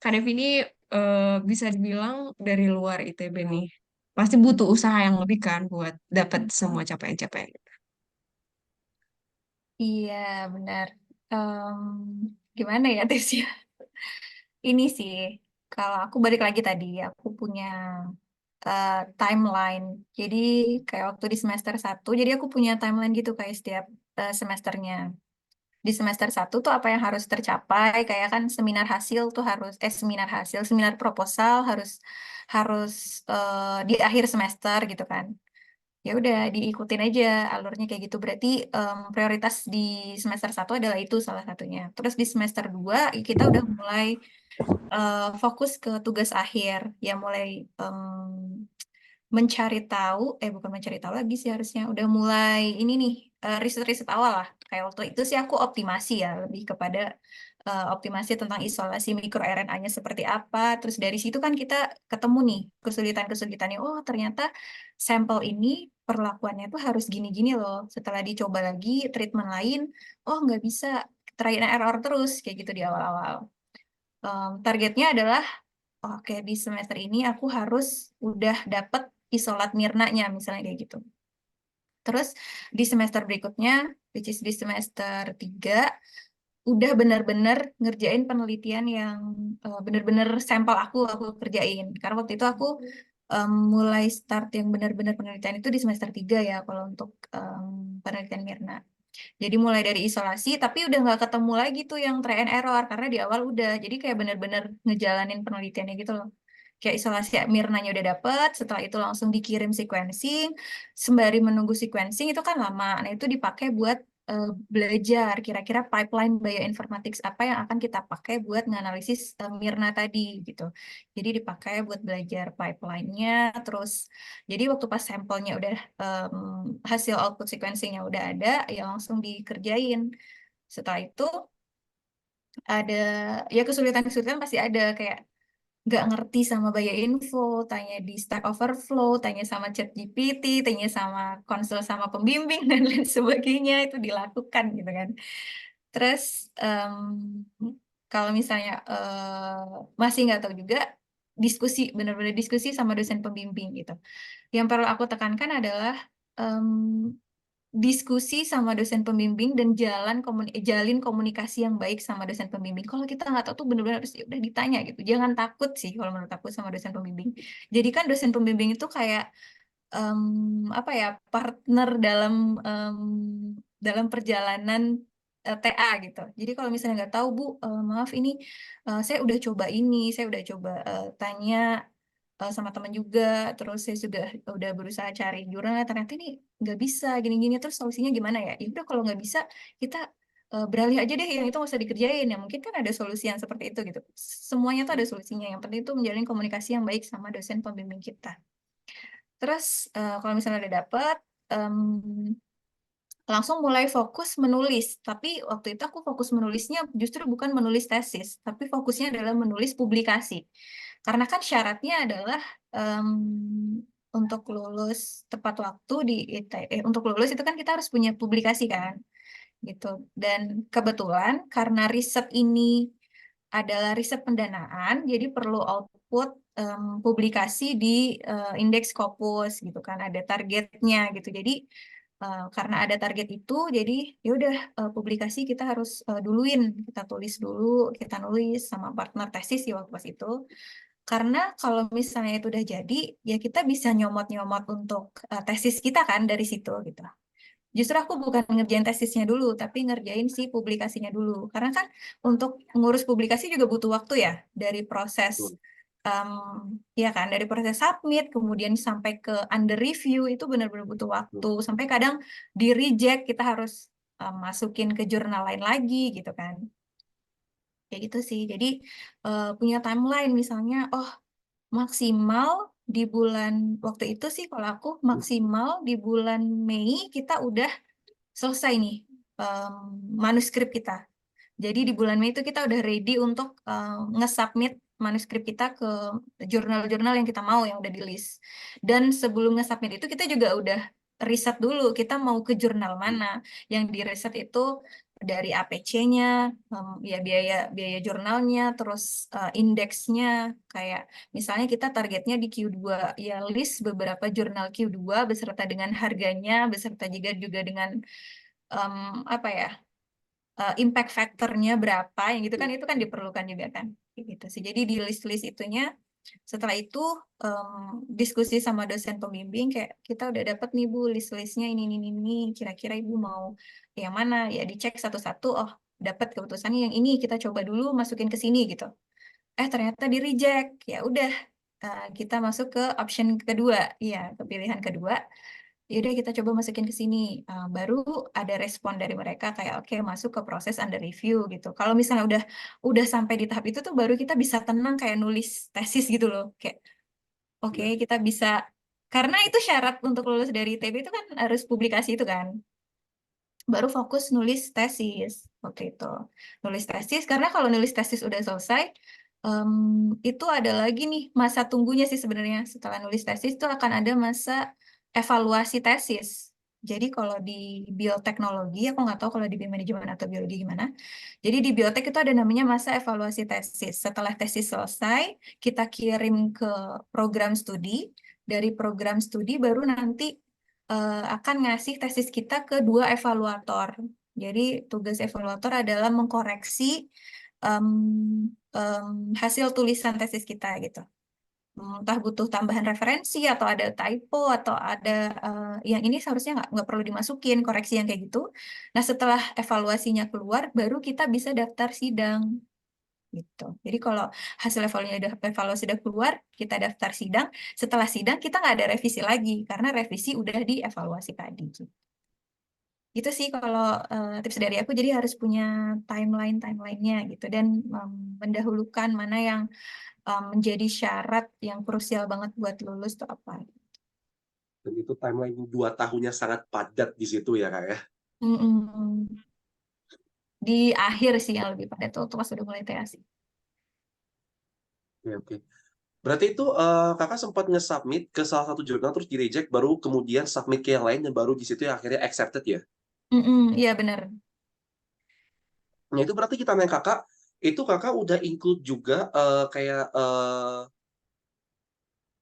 Kak Devi ini bisa dibilang dari luar ITB nih. Pasti butuh usaha yang lebih kan buat dapat semua capaian-capaian. Iya, benar. Gimana ya tipsnya? Ini sih, kalau aku balik lagi tadi, aku punya timeline. Jadi kayak waktu di semester 1, jadi aku punya timeline gitu kayak setiap semesternya. Di semester 1 tuh apa yang harus tercapai, kayak kan seminar hasil tuh harus seminar proposal harus harus di akhir semester gitu kan. Ya udah diikutin aja alurnya kayak gitu. Berarti prioritas di semester 1 adalah itu salah satunya. Terus di semester 2 kita udah mulai fokus ke tugas akhir, ya mulai mencari tahu, bukan mencari tahu lagi sih harusnya, udah mulai ini nih, riset-riset awal lah. Kayak waktu itu sih aku optimasi ya, lebih kepada optimasi tentang isolasi mikro RNA-nya seperti apa. Terus dari situ kan kita ketemu nih kesulitan-kesulitannya. Oh ternyata sampel ini perlakuannya tuh harus gini-gini loh. Setelah dicoba lagi treatment lain, oh nggak bisa, try and error terus kayak gitu di awal-awal. Targetnya adalah oke, di semester ini aku harus udah dapet isolat Mirna-nya, misalnya kayak gitu. Terus di semester berikutnya, which is di semester 3, udah benar-benar ngerjain penelitian yang benar-benar sampel aku kerjain. Karena waktu itu aku mulai start yang benar-benar penelitian itu di semester 3 ya, kalau untuk penelitian Mirna. Jadi mulai dari isolasi, tapi udah nggak ketemu lagi tuh yang try and error, karena di awal udah. Jadi kayak bener-bener ngejalanin penelitiannya gitu loh. Kayak isolasi Mirnanya udah dapet, setelah itu langsung dikirim sequencing, sembari menunggu sequencing itu kan lama. Nah itu dipakai buat belajar kira-kira pipeline bioinformatics apa yang akan kita pakai buat menganalisis Mirna tadi gitu. Jadi dipakai buat belajar pipeline-nya, terus jadi waktu pas sampelnya udah hasil output sequencing-nya udah ada, ya langsung dikerjain. Setelah itu ada ya kesulitan-kesulitan pasti ada, kayak nggak ngerti sama info, tanya di Stack Overflow, tanya sama ChatGPT, tanya sama konsul sama pembimbing dan lain sebagainya, itu dilakukan gitu kan. Terus kalau misalnya masih nggak tahu juga, diskusi, benar-benar diskusi sama dosen pembimbing gitu. Yang perlu aku tekankan adalah diskusi sama dosen pembimbing dan jalin komunikasi yang baik sama dosen pembimbing. Kalau kita nggak tahu tuh benar-benar harus ya udah ditanya gitu. Jangan takut sih kalau menurut aku sama dosen pembimbing. Jadi kan dosen pembimbing itu kayak apa ya, partner dalam perjalanan TA gitu. Jadi kalau misalnya nggak tahu Bu, maaf ini saya udah coba ini, saya udah coba tanya sama teman juga, terus saya juga udah berusaha cari jurnal, ternyata ini nggak bisa gini-gini, terus solusinya gimana ya? Ya udah kalau nggak bisa kita beralih aja deh, yang itu nggak usah dikerjain ya. Mungkin kan ada solusi yang seperti itu gitu. Semuanya tuh ada solusinya. Yang penting itu menjalin komunikasi yang baik sama dosen pembimbing kita. Terus kalau misalnya udah dapet, langsung mulai fokus menulis. Tapi waktu itu aku fokus menulisnya justru bukan menulis tesis, tapi fokusnya adalah menulis publikasi. Karena kan syaratnya adalah untuk lulus tepat waktu di untuk lulus itu kan kita harus punya publikasi kan, gitu. Dan kebetulan karena riset ini adalah riset pendanaan, jadi perlu output publikasi di indeks Scopus gitu kan, ada targetnya gitu. Jadi karena ada target itu, jadi ya udah publikasi kita harus duluin, kita tulis dulu, kita nulis sama partner tesis ya waktu pas itu. Karena kalau misalnya itu udah jadi, ya kita bisa nyomot-nyomot untuk tesis kita kan dari situ gitu. Justru aku bukan ngerjain tesisnya dulu, tapi ngerjain si publikasinya dulu. Karena kan untuk ngurus publikasi juga butuh waktu ya, dari proses ya kan, dari proses submit, kemudian sampai ke under review itu benar-benar butuh waktu. Sampai kadang di reject, kita harus masukin ke jurnal lain lagi gitu kan. Kayak gitu sih. Jadi punya timeline misalnya, oh maksimal di bulan waktu itu sih kalau aku maksimal di bulan Mei kita udah selesai nih manuskrip kita. Jadi di bulan Mei itu kita udah ready untuk nge-submit manuskrip kita ke jurnal-jurnal yang kita mau, yang udah di list. Dan sebelum nge-submit itu kita juga udah riset dulu, kita mau ke jurnal mana. Yang di riset itu dari APC-nya, ya biaya jurnalnya, terus indeksnya, kayak misalnya kita targetnya di Q2, ya list beberapa jurnal Q2 beserta dengan harganya, beserta juga dengan apa ya, impact factor-nya berapa, yang gitu kan, itu kan diperlukan juga kan, gitu sih. Jadi di list-list itunya Setelah itu diskusi sama dosen pembimbing kayak kita udah dapat nih Bu list-listnya ini, kira-kira Ibu mau yang mana ya dicek satu-satu. Oh dapat keputusannya yang ini kita coba dulu masukin ke sini gitu. Ternyata di reject ya udah kita masuk ke option kedua, ya ke pilihan kedua. Yaudah kita coba masukin ke sini. Baru ada respon dari mereka kayak oke masuk ke proses under review gitu. Kalau misalnya udah sampai di tahap itu tuh baru kita bisa tenang kayak nulis tesis gitu loh. Kayak oke Ya. kita bisa, karena itu syarat untuk lulus dari ITB itu kan harus publikasi itu kan. Baru fokus nulis tesis waktu itu. Nulis tesis karena kalau nulis tesis udah selesai em, itu ada lagi nih masa tunggunya sih sebenarnya. Setelah nulis tesis itu akan ada masa evaluasi tesis. Jadi kalau di bioteknologi, aku nggak tahu kalau di biomanajemen atau biologi gimana. Jadi di biotek itu ada namanya masa evaluasi tesis. Setelah tesis selesai, kita kirim ke program studi. Dari program studi baru nanti akan ngasih tesis kita ke dua evaluator. Jadi tugas evaluator adalah mengkoreksi em, em, hasil tulisan tesis kita gitu. Entah butuh tambahan referensi atau ada typo atau ada yang ini seharusnya nggak perlu dimasukin koreksi yang kayak gitu. Nah setelah evaluasinya keluar, baru kita bisa daftar sidang gitu. Jadi kalau hasil evaluasi udah keluar, kita daftar sidang. Setelah sidang kita nggak ada revisi lagi karena revisi udah dievaluasi tadi. Itu sih kalau tips dari aku. Jadi harus punya timeline-timelinenya gitu dan mendahulukan mana yang menjadi syarat yang krusial banget buat lulus tuh apa. Dan itu timeline 2 tahunnya sangat padat di situ ya Kak ya. Mm-mm. Di akhir sih yang lebih padat tuh pas udah mulai TA sih. Oke, oke. Berarti itu Kakak sempat nge-submit ke salah satu jurnal terus di-reject, baru kemudian submit ke yang lain dan baru di situ ya akhirnya accepted ya. Iya benar. Nah itu berarti kita nanya Kakak, itu Kakak udah include juga kayak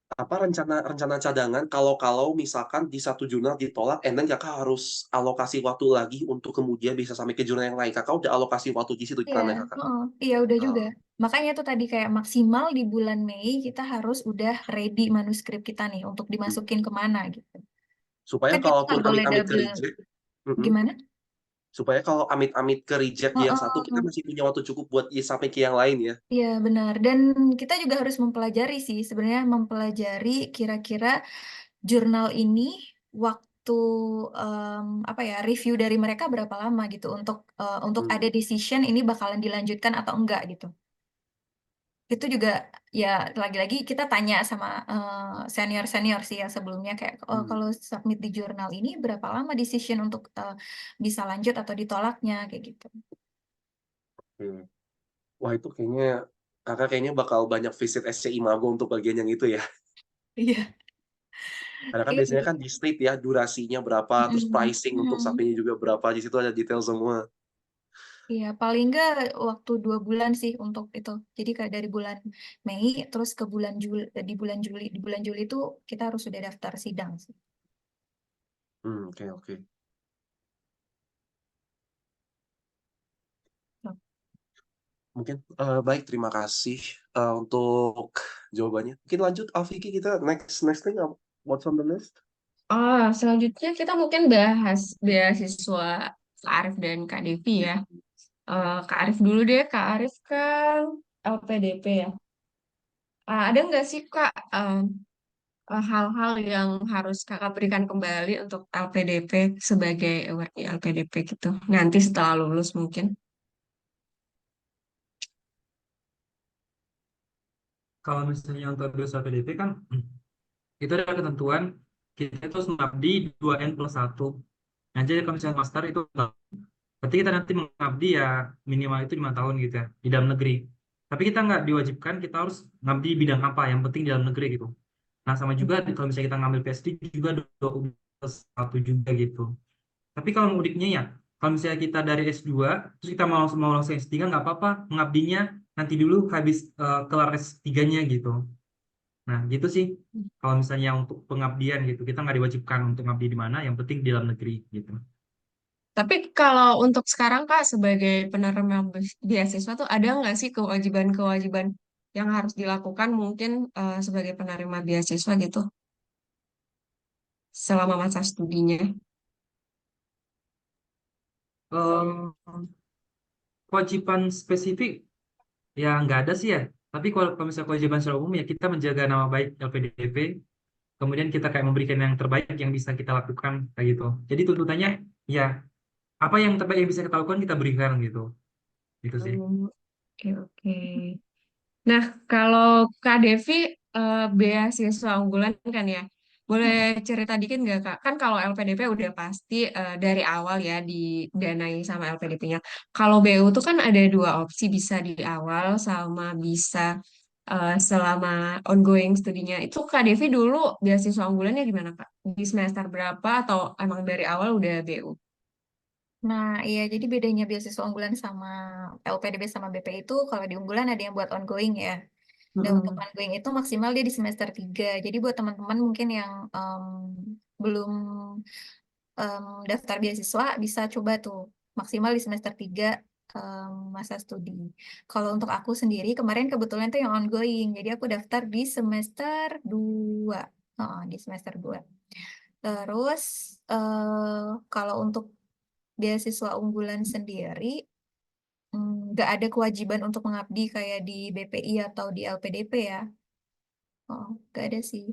apa rencana cadangan kalau misalkan di satu jurnal ditolak, and then Kakak harus alokasi waktu lagi untuk kemudian bisa sampai ke jurnal yang lain. Kakak udah alokasi waktu di situ Iya, kita nanya Kakak. iya udah juga. Ah, Makanya tuh tadi kayak maksimal di bulan Mei kita harus udah ready manuskrip kita nih untuk hmm. dimasukin kemana gitu. Supaya Kan kita kalaupun nggak boleh amit-amit ke double. reject, mm-mm. Gimana? Supaya kalau amit-amit ke reject di yang satu, kita Heeh. masih punya waktu cukup buat sampai ke yang lain ya. Iya benar. Dan kita juga harus mempelajari sih, sebenarnya mempelajari kira-kira jurnal ini waktu apa ya review dari mereka berapa lama gitu untuk ada Hmm. decision ini bakalan dilanjutkan atau enggak gitu. Itu juga ya lagi-lagi kita tanya sama senior-senior sih ya sebelumnya kayak Hmm. kalau submit di jurnal ini berapa lama decision untuk bisa lanjut atau ditolaknya kayak gitu. Hmm. Wah itu kayaknya Kakak kayaknya bakal banyak visit SCI Mago untuk bagian yang itu ya. Iya. Karena kan biasanya kan Iya. di state ya durasinya berapa, terus Mm, pricing untuk mm. sapinya juga berapa, di situ ada detail semua. Iya, paling enggak waktu 2 bulan sih untuk itu. Jadi kayak dari bulan Mei terus ke bulan Juli, di bulan Juli itu kita harus sudah daftar sidang sih. Oke, oke. Mungkin baik, terima kasih untuk jawabannya. Mungkin lanjut Alfiki, kita next thing what's on the list? Selanjutnya kita mungkin bahas beasiswa Kak Arif dan Kak Devi ya. Kak Arif dulu deh, Kak Arif kan LPDP ya. Ada nggak sih Kak hal-hal yang harus Kakak berikan kembali untuk LPDP sebagai awardee LPDP gitu? Nanti setelah lulus mungkin. Kalau misalnya untuk lulusan PDP kan itu ada ketentuan kita itu harus mengabdi 2N+1. Nah, jadi kalau misalnya master itu berarti kita nanti mengabdi ya minimal itu 5 tahun gitu ya di dalam negeri. Tapi kita nggak diwajibkan kita harus ngabdi di bidang apa, yang penting di dalam negeri gitu. Nah sama juga kalau misalnya kita ngambil PhD juga 2+1 juga gitu. Tapi kalau mudiknya ya, kalau misalnya kita dari S2 terus kita mau langsung S3 nggak apa-apa, mengabdinya nanti dulu habis kelar S3-nya gitu. Nah gitu sih. Kalau misalnya untuk pengabdian gitu, kita nggak diwajibkan untuk ngabdi di mana, yang penting di dalam negeri gitu. Tapi kalau untuk sekarang Kak sebagai penerima beasiswa tuh ada nggak sih kewajiban-kewajiban yang harus dilakukan mungkin sebagai penerima beasiswa gitu selama masa studinya? Em, Kewajiban spesifik ya nggak ada sih ya. Tapi kalau misalnya kewajiban secara umum ya kita menjaga nama baik LPDP, kemudian kita kayak memberikan yang terbaik yang bisa kita lakukan kayak gitu. Jadi tuntutannya ya apa yang terbaik yang bisa kita lakukan kita berikan gitu. Gitu sih. Oke, oke. Nah, kalau Kak Devi beasiswa unggulan kan ya, boleh Mm-mm. cerita dikit nggak Kak? Kan kalau LPDP udah pasti dari awal ya didanai sama LPDP-nya. Kalau BU tuh kan ada dua opsi, bisa di awal sama bisa selama ongoing studinya. Itu Kak Devi dulu beasiswa unggulannya gimana Kak? Di semester berapa atau emang dari awal udah BU? Nah, iya, jadi bedanya beasiswa unggulan sama LPDB sama BP itu, kalau di unggulan ada yang buat ongoing ya. Dan untuk Mm-mm. ongoing itu maksimal dia di semester 3. Jadi buat teman-teman mungkin yang belum daftar beasiswa, bisa coba tuh maksimal di semester 3 masa studi. Kalau untuk aku sendiri, kemarin kebetulan tuh yang ongoing. Jadi aku daftar di semester 2. Di semester 2. Terus, kalau untuk beasiswa unggulan sendiri, nggak ada kewajiban untuk mengabdi kayak di BPI atau di LPDP ya. Nggak ada sih.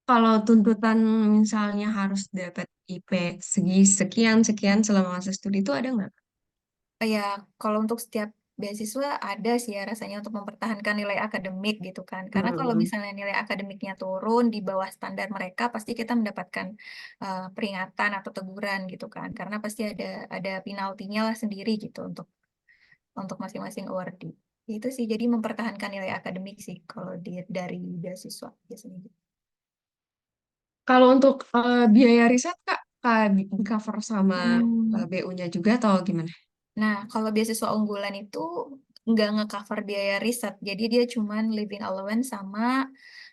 Kalau tuntutan misalnya harus dapat IP segi sekian sekian selama masa studi itu ada nggak? Ya, kalau untuk setiap beasiswa ada sih ya rasanya untuk mempertahankan nilai akademik gitu kan. Karena kalau Hmm. misalnya nilai akademiknya turun di bawah standar mereka, pasti kita mendapatkan peringatan atau teguran gitu kan. Karena pasti ada penaltinya lah sendiri gitu untuk masing-masing awardee. Itu sih jadi mempertahankan nilai akademik sih kalau dari beasiswa biasanya gitu. Kalau untuk biaya riset Kak, di cover sama Hmm. BU-nya juga atau gimana? Nah, kalau beasiswa unggulan itu nggak nge-cover biaya riset. Jadi dia cuman living allowance sama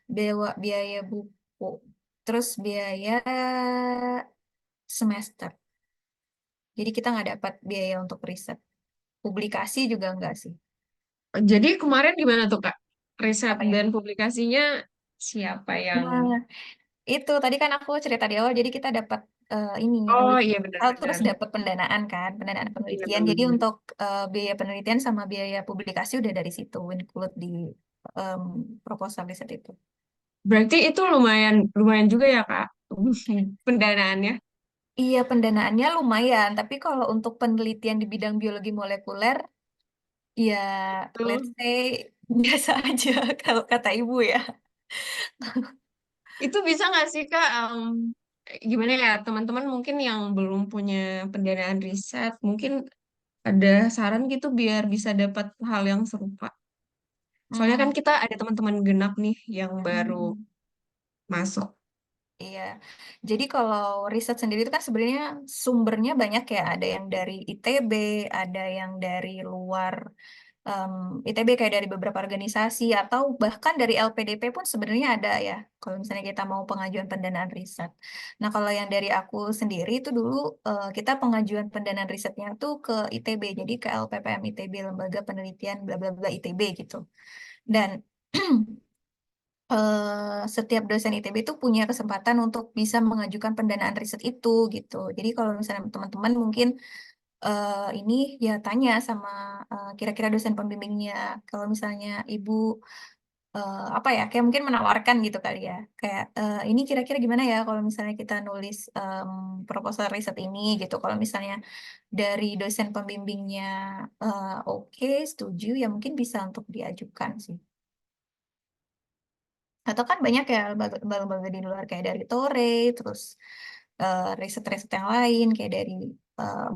biaya buku. Terus biaya semester. Jadi kita nggak dapat biaya untuk riset. Publikasi juga nggak sih. Jadi kemarin gimana tuh Kak? Riset Apa ya? dan publikasinya siapa yang... Nah, itu tadi kan aku cerita di awal. Jadi kita dapat ini Oh nulis iya terus benar-benar. dapat pendanaan kan, pendanaan Iya penelitian. Jadi benar-benar. untuk biaya penelitian sama biaya publikasi udah dari situ include di em, proposal riset itu. Berarti itu lumayan lumayan juga ya Kak pendanaannya. Iya, pendanaannya lumayan, tapi kalau untuk penelitian di bidang biologi molekuler, ya let's Itu say biasa aja kalau kata ibu ya. itu bisa nggak sih Kak? Gimana ya teman-teman mungkin yang belum punya pendanaan riset, mungkin ada saran gitu biar bisa dapat hal yang serupa. Soalnya kan Hmm, kita ada teman-teman genap nih yang baru hmm, masuk. iya. Jadi kalau riset sendiri itu kan sebenarnya sumbernya banyak ya. Ada yang dari ITB, ada yang dari luar em, ITB kayak dari beberapa organisasi atau bahkan dari LPDP pun sebenarnya ada ya. Kalau misalnya kita mau pengajuan pendanaan riset. Nah, kalau yang dari aku sendiri itu dulu kita pengajuan pendanaan risetnya tuh ke ITB, jadi ke LPPM ITB, Lembaga Penelitian bla bla bla ITB gitu. Dan setiap dosen ITB itu punya kesempatan untuk bisa mengajukan pendanaan riset itu gitu. Jadi kalau misalnya teman-teman mungkin ini ya tanya sama kira-kira dosen pembimbingnya. Kalau misalnya ibu apa ya, kayak mungkin menawarkan gitu kali ya. Kayak ini kira-kira gimana ya kalau misalnya kita nulis proposal riset ini gitu. Kalau misalnya dari dosen pembimbingnya oke, setuju, ya mungkin bisa untuk diajukan sih. Atau kan banyak ya lembaga-lembaga di luar kayak dari Tore, terus riset-riset yang lain kayak dari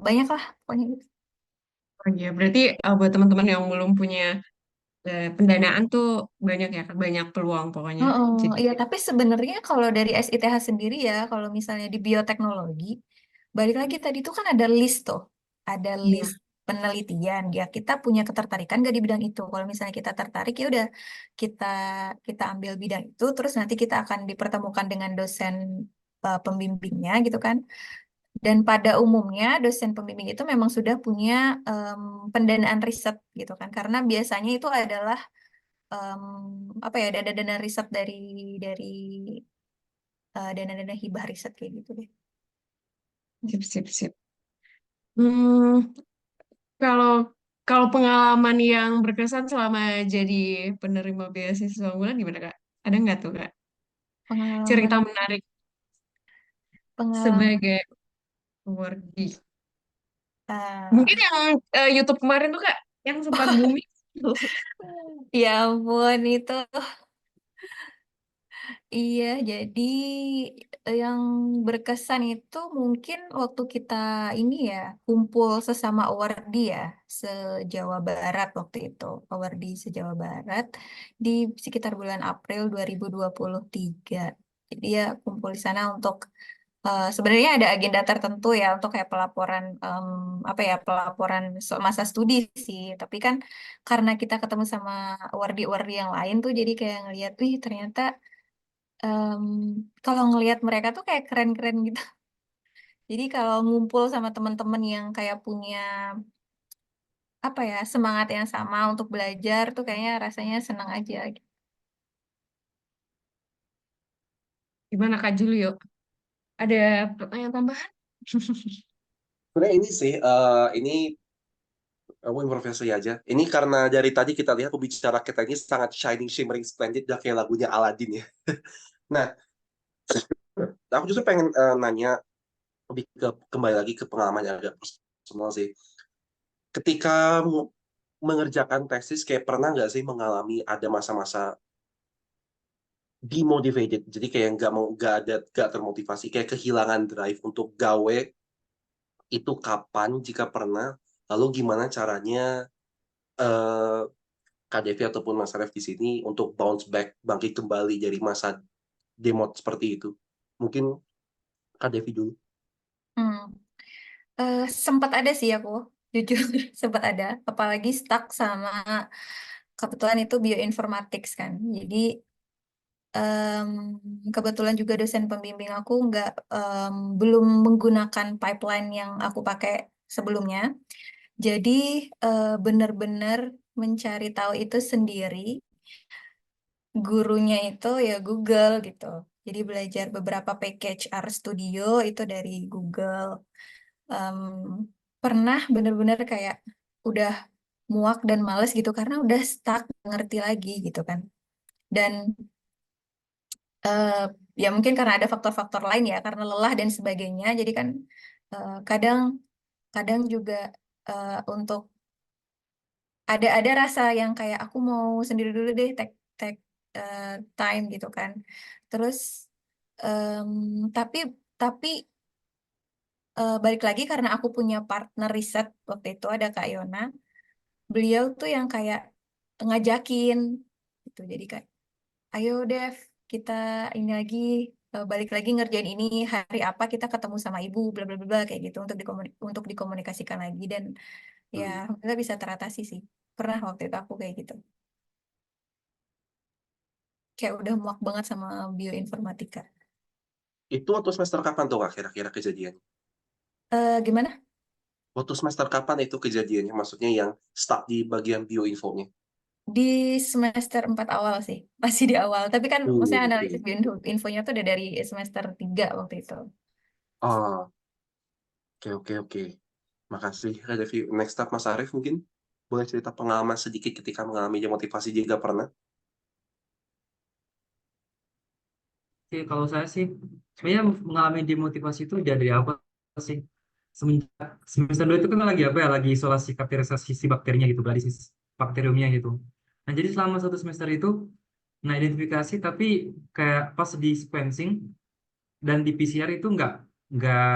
banyak lah pokoknya gitu. Oh iya, berarti buat teman-teman yang belum punya pendanaan tuh banyak ya, Kak, banyak peluang pokoknya. Heeh, Jadi, iya, tapi sebenarnya kalau dari SITH sendiri ya, kalau misalnya di bioteknologi, balik lagi tadi tuh kan ada list tuh, ada list iya. penelitian. Ya kita punya ketertarikan gak di bidang itu? Kalau misalnya kita tertarik ya udah kita kita ambil bidang itu, terus nanti kita akan dipertemukan dengan dosen pembimbingnya gitu kan. Dan pada umumnya dosen pembimbing itu memang sudah punya pendanaan riset gitu kan, karena biasanya itu adalah em, apa ya, dana-dana riset dari dana-dana hibah riset kayak gitu deh. Sip, sip, sip. Hmm, kalau kalau pengalaman yang berkesan selama jadi penerima beasiswa unggulan gimana Kak? Ada nggak tuh Kak? Pengalaman Cerita menarik pengalaman sebagai awardee. Mungkin eh, yang YouTube kemarin tuh Kak, yang sempat booming. ya ampun itu. Iya, jadi yang berkesan itu mungkin waktu kita ini ya kumpul sesama awardee ya se-Jawa Barat waktu itu, awardee se-Jawa Barat di sekitar bulan April 2023. Jadi ya kumpul di sana untuk sebenarnya ada agenda tertentu ya untuk kayak pelaporan apa ya pelaporan masa studi sih. Tapi kan karena kita ketemu sama awardee-awardee yang lain tuh jadi kayak ngeliat, wih ternyata em, kalau ngelihat mereka tuh kayak keren-keren gitu. Jadi kalau ngumpul sama teman-teman yang kayak punya apa ya semangat yang sama untuk belajar tuh kayaknya rasanya senang aja gitu. Gimana Kak Julio? Ada pertanyaan tambahan? Sebenarnya ini sih, ini aku improvisasi aja. Ini karena dari tadi kita lihat pembicara kita ini sangat shining, shimmering, splendid, udah kayak lagunya Aladdin ya. Nah, aku justru pengen nanya lebih kembali lagi ke pengalaman yang agak personal sih. Ketika mengerjakan tesis, kayak pernah nggak sih mengalami ada masa-masa demotivated, jadi kayak nggak termotivasi, kayak kehilangan drive untuk gawe itu kapan jika pernah, lalu gimana caranya eh, Kak Devi ataupun Mas Aref di sini untuk bounce back, bangkit kembali dari masa demot seperti itu. Mungkin Kak Devi dulu. Hmm. Sempat ada sih aku jujur sempat ada apalagi stuck sama kebetulan itu bioinformatics kan. Jadi em, kebetulan juga dosen pembimbing aku nggak belum menggunakan pipeline yang aku pakai sebelumnya. Jadi benar-benar mencari tahu itu sendiri. Gurunya itu ya Google gitu. Jadi belajar beberapa package RStudio itu dari Google. Em, Pernah bener-bener kayak udah muak dan males gitu karena udah stuck nggak ngerti lagi gitu kan. Dan eh, ya mungkin karena ada faktor-faktor lain ya, karena lelah dan sebagainya. Jadi kan kadang kadang juga untuk ada rasa yang kayak aku mau sendiri dulu deh take take eh, time gitu kan. Terus em, tapi tapi balik lagi karena aku punya partner riset waktu itu ada Kak Yona. Beliau tuh yang kayak ngajakin gitu. Jadi kayak, ayo Dev, kita ini lagi balik lagi ngerjain ini hari apa kita ketemu sama ibu bla bla bla bla, kayak gitu untuk dikomunikasikan lagi dan ya Hmm. kita bisa teratasi sih. Pernah waktu itu aku kayak gitu. Kayak udah muak banget sama bioinformatika. Itu waktu semester kapan tuh Kak kira-kira kejadian? Gimana? Waktu semester kapan itu kejadiannya? Maksudnya yang stuck di bagian bioinfonya. Di semester 4 awal sih, masih di awal. Tapi kan maksudnya analisis Oke. bioinfonya tuh udah dari semester 3 waktu itu. Ah, oke, oke, oke. Makasih, Kak Devi. Next up, Mas Arif mungkin boleh cerita pengalaman sedikit ketika mengalami demotivasi jika pernah. Oke, kalau saya sih sebenarnya mengalami demotivasi itu udah dari apa sih? Semenjak semester 2 itu kan lagi apa ya? Lagi isolasi karakterisasi si bakterinya gitu, balisis bakteriumnya gitu. Nah, jadi selama satu semester itu, nah identifikasi tapi kayak pas di sequencing dan di PCR itu nggak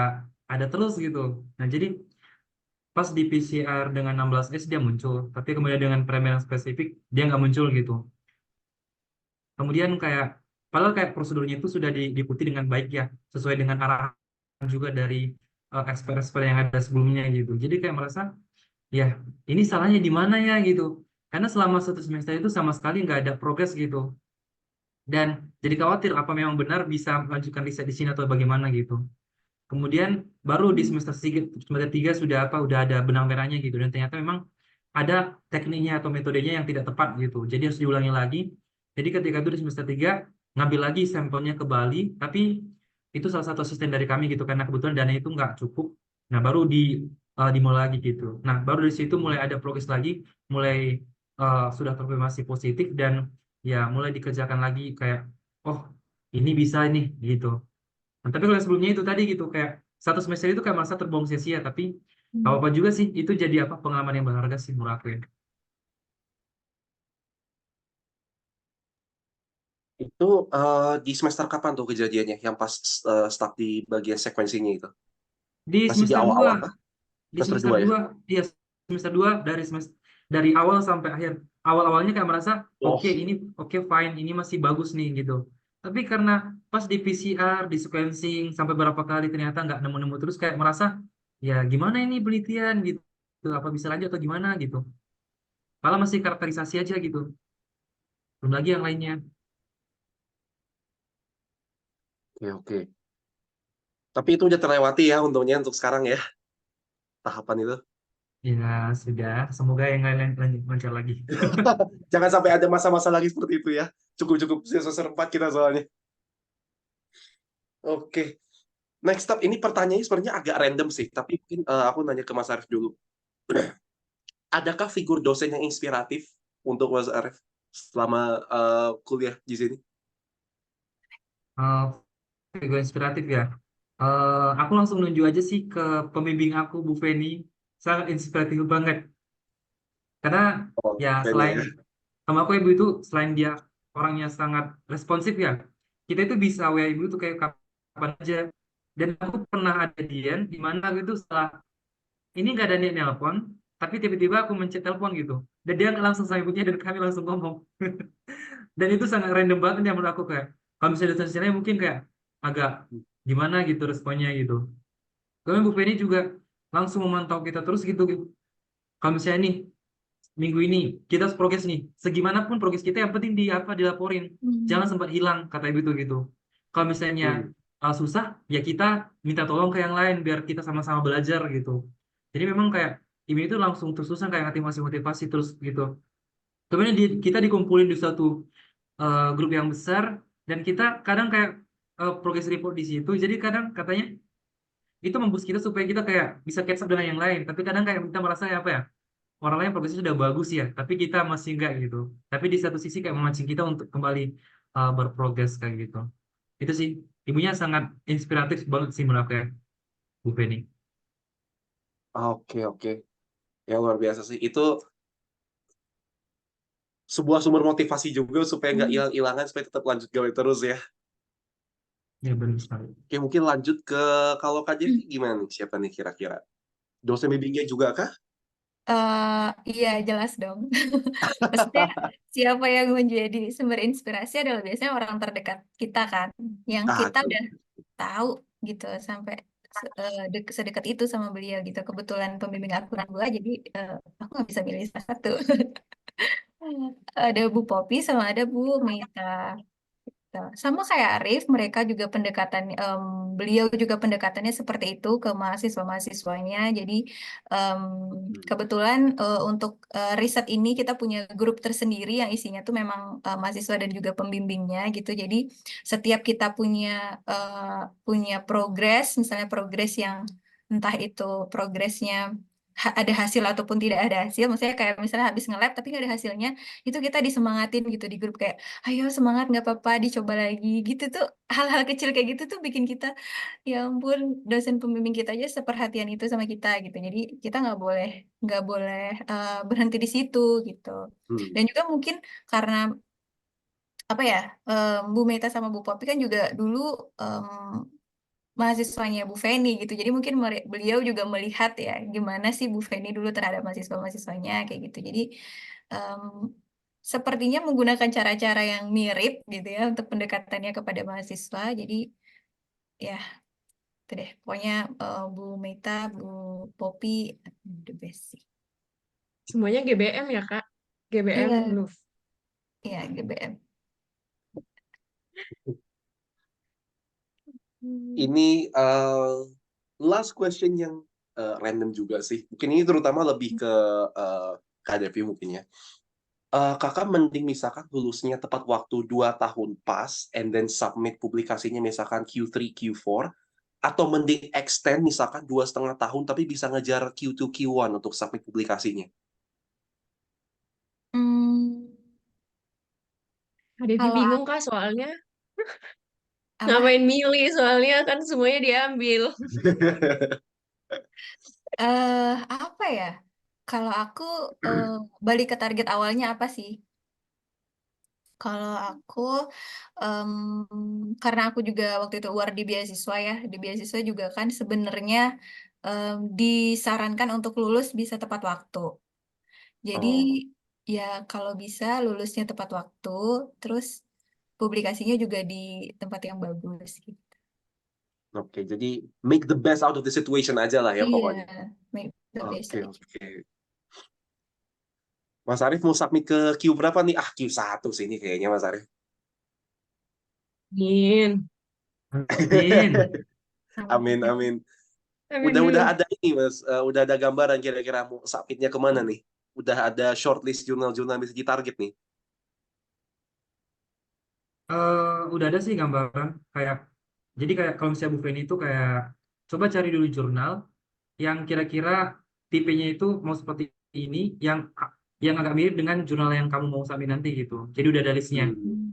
ada terus gitu. Nah, jadi pas di PCR dengan 16S dia muncul, tapi kemudian dengan parameter yang spesifik dia nggak muncul gitu. Kemudian kayak padahal kayak prosedurnya itu sudah diikuti dengan baik ya, sesuai dengan arahan juga dari expert-expert yang ada sebelumnya gitu. Jadi kayak merasa ya ini salahnya di mana ya gitu. Karena selama satu semester itu sama sekali nggak ada progres gitu. Dan jadi khawatir apa memang benar bisa melanjutkan riset di sini atau bagaimana gitu. Kemudian baru di semester 3 sudah apa udah ada benang merahnya gitu dan ternyata memang ada tekniknya atau metodenya yang tidak tepat gitu. Jadi harus diulangi lagi. Jadi ketika itu di semester 3 ngambil lagi sampelnya ke Bali, tapi itu salah satu asisten dari kami gitu karena kebetulan dana itu nggak cukup. Nah, baru dimulai lagi gitu. Nah, baru dari situ mulai ada progres lagi, mulai sudah terkonfirmasi positif dan ya mulai dikerjakan lagi kayak oh, ini bisa nih gitu. Nah, tapi kalau yang sebelumnya itu tadi gitu kayak satu semester itu kayak merasa terbuang sia-sia, tapi apa juga sih itu jadi apa pengalaman yang berharga sih menurut aku ya. Itu di semester kapan tuh kejadiannya yang pas stuck di bagian sekuensinya itu? Di Masih di semester 2, awal-awal kah? di Semester semester 2 ya? 2, iya semester 2 dari awal sampai akhir. Awal-awalnya kayak merasa Oh, oke ini oke fine, ini masih bagus nih gitu. Tapi karena pas di PCR, di sequencing sampai berapa kali ternyata nggak nemu-nemu terus kayak merasa ya gimana ini penelitian gitu. Apa bisa lanjut atau gimana gitu. Malah masih karakterisasi aja gitu. Belum lagi yang lainnya. oke, oke. Tapi itu udah terlewati ya untungnya untuk sekarang ya, tahapan itu. Ya sudah, semoga yang lain lancar lagi. Jangan sampai ada masa-masa lagi seperti itu ya. Cukup-cukup semester 4 kita soalnya. Oke. Next up, ini pertanyaannya sebenarnya agak random sih, tapi mungkin aku nanya ke Mas Arif dulu. Adakah figur dosen yang inspiratif untuk Mas Arif selama kuliah di sini? Eh, Figur inspiratif ya. Aku langsung nunjuk aja sih ke pembimbing aku, Bu Feni. Sangat inspiratif banget. Karena Oh, ya Feni selain ya. sama aku ibu itu selain dia orangnya sangat responsif ya, kita itu bisa WA ibu itu kayak kapan aja. Dan aku pernah ada dia di mana aku itu setelah ini nggak ada niat nelpon, tapi tiba-tiba aku mencet telepon gitu. Dan dia langsung sama ibunya dan kami langsung ngomong. Dan itu sangat random banget ya menurut aku kayak kalau misalnya dosen mungkin kayak agak gimana gitu responnya gitu. Kemudian Bu Feni juga langsung memantau kita terus gitu, gitu. Kalau misalnya nih minggu ini kita harus progres nih, segimanapun progres kita yang penting di apa dilaporin, jangan sempat hilang kata ibu tuh gitu. Kalau misalnya Hmm. susah ya kita minta tolong ke yang lain biar kita sama-sama belajar gitu. Jadi memang kayak ibu itu langsung terus-terusan kayak ngasih motivasi terus gitu. Kemudian kita dikumpulin di suatu grup yang besar dan kita kadang kayak progress report di situ. Jadi kadang katanya itu memboost kita supaya kita kayak bisa catch up dengan yang lain. Tapi kadang kayak kita merasa ya apa ya orang lain progresnya sudah bagus ya, tapi kita masih enggak gitu. Tapi di satu sisi kayak memancing kita untuk kembali berprogres kayak gitu. Itu sih ibunya sangat inspiratif banget sih menurut aku ya, Bu Penny. Oke, oke. Ya luar biasa sih. Itu sebuah sumber motivasi juga supaya nggak hilang-hilangan, supaya tetap lanjut gawe terus ya. Ya benar sekali. Oke, mungkin lanjut ke kalau Kak Jevi gimana nih? Siapa nih kira-kira? Dosen bimbingnya juga kah? Iya, jelas dong. Maksudnya siapa yang menjadi sumber inspirasi adalah biasanya orang terdekat kita kan, yang Ah, kita udah tahu gitu sampai sedekat itu sama beliau gitu. Kebetulan pembimbing aku dua, jadi aku nggak bisa milih salah satu. Ada Bu Popi sama ada Bu Mita. Gitu. Sama kayak Arif, mereka juga beliau juga pendekatannya seperti itu ke mahasiswa-mahasiswanya. Jadi em, kebetulan untuk riset ini kita punya grup tersendiri yang isinya tuh memang mahasiswa dan juga pembimbingnya gitu. Jadi setiap kita punya progres, misalnya progres yang entah itu progresnya ada hasil ataupun tidak ada hasil, maksudnya kayak misalnya habis nge-lab tapi nggak ada hasilnya, itu kita disemangatin gitu di grup kayak ayo semangat nggak apa-apa dicoba lagi gitu tuh hal-hal kecil kayak gitu tuh bikin kita ya ampun dosen pembimbing kita aja seperhatian itu sama kita gitu jadi kita nggak boleh berhenti di situ gitu hmm. dan juga mungkin karena apa ya Bu Meta sama Bu Popi kan juga dulu em, mahasiswanya Bu Feni gitu jadi mungkin beliau juga melihat ya gimana sih Bu Feni dulu terhadap mahasiswa-mahasiswanya kayak gitu jadi em, sepertinya menggunakan cara-cara yang mirip gitu ya untuk pendekatannya kepada mahasiswa. Jadi ya itu deh. Pokoknya Bu Meta, Bu Popi the best sih. Semuanya GBM ya, Kak? GBM Iya, Luf. iya GBM. Ini last question yang random juga sih. Mungkin ini terutama lebih ke Kak Devi mungkin ya. Kakak mending misalkan lulusnya tepat waktu 2 tahun pas, and then submit publikasinya misalkan Q3, Q4, atau mending extend misalkan 2,5 tahun tapi bisa ngejar Q2, Q1 untuk submit publikasinya. Hmm, Kak Devi kalau bingung Kak soalnya. apa? Ngapain milih soalnya kan semuanya diambil. Apa ya? Kalau aku eh, balik ke target awalnya apa sih? Kalau aku, em, karena aku juga waktu itu award di beasiswa ya, di beasiswa juga kan sebenarnya disarankan untuk lulus bisa tepat waktu. Jadi Oh, ya kalau bisa lulusnya tepat waktu, terus publikasinya juga di tempat yang bagus gitu. oke. Jadi make the best out of the situation aja lah ya Iya, pokoknya. make the best Oke, of it. oke. Mas Arief mau submit ke Q berapa nih? Q1 sih ini kayaknya Mas Arief. Amin. Amin. Amin, Amin. amin. Amin Udah dulu. ada ini Mas, udah ada gambaran kira-kira mau submitnya kemana nih? Udah ada shortlist jurnal-jurnal yang bisa ditarget nih. Udah ada sih gambaran kayak jadi kayak kalau misalnya Bu Feni itu kayak coba cari dulu jurnal yang kira-kira tipenya itu mau seperti ini yang agak mirip dengan jurnal yang kamu mau submit nanti gitu. Jadi udah ada listnya Hmm. Hmm.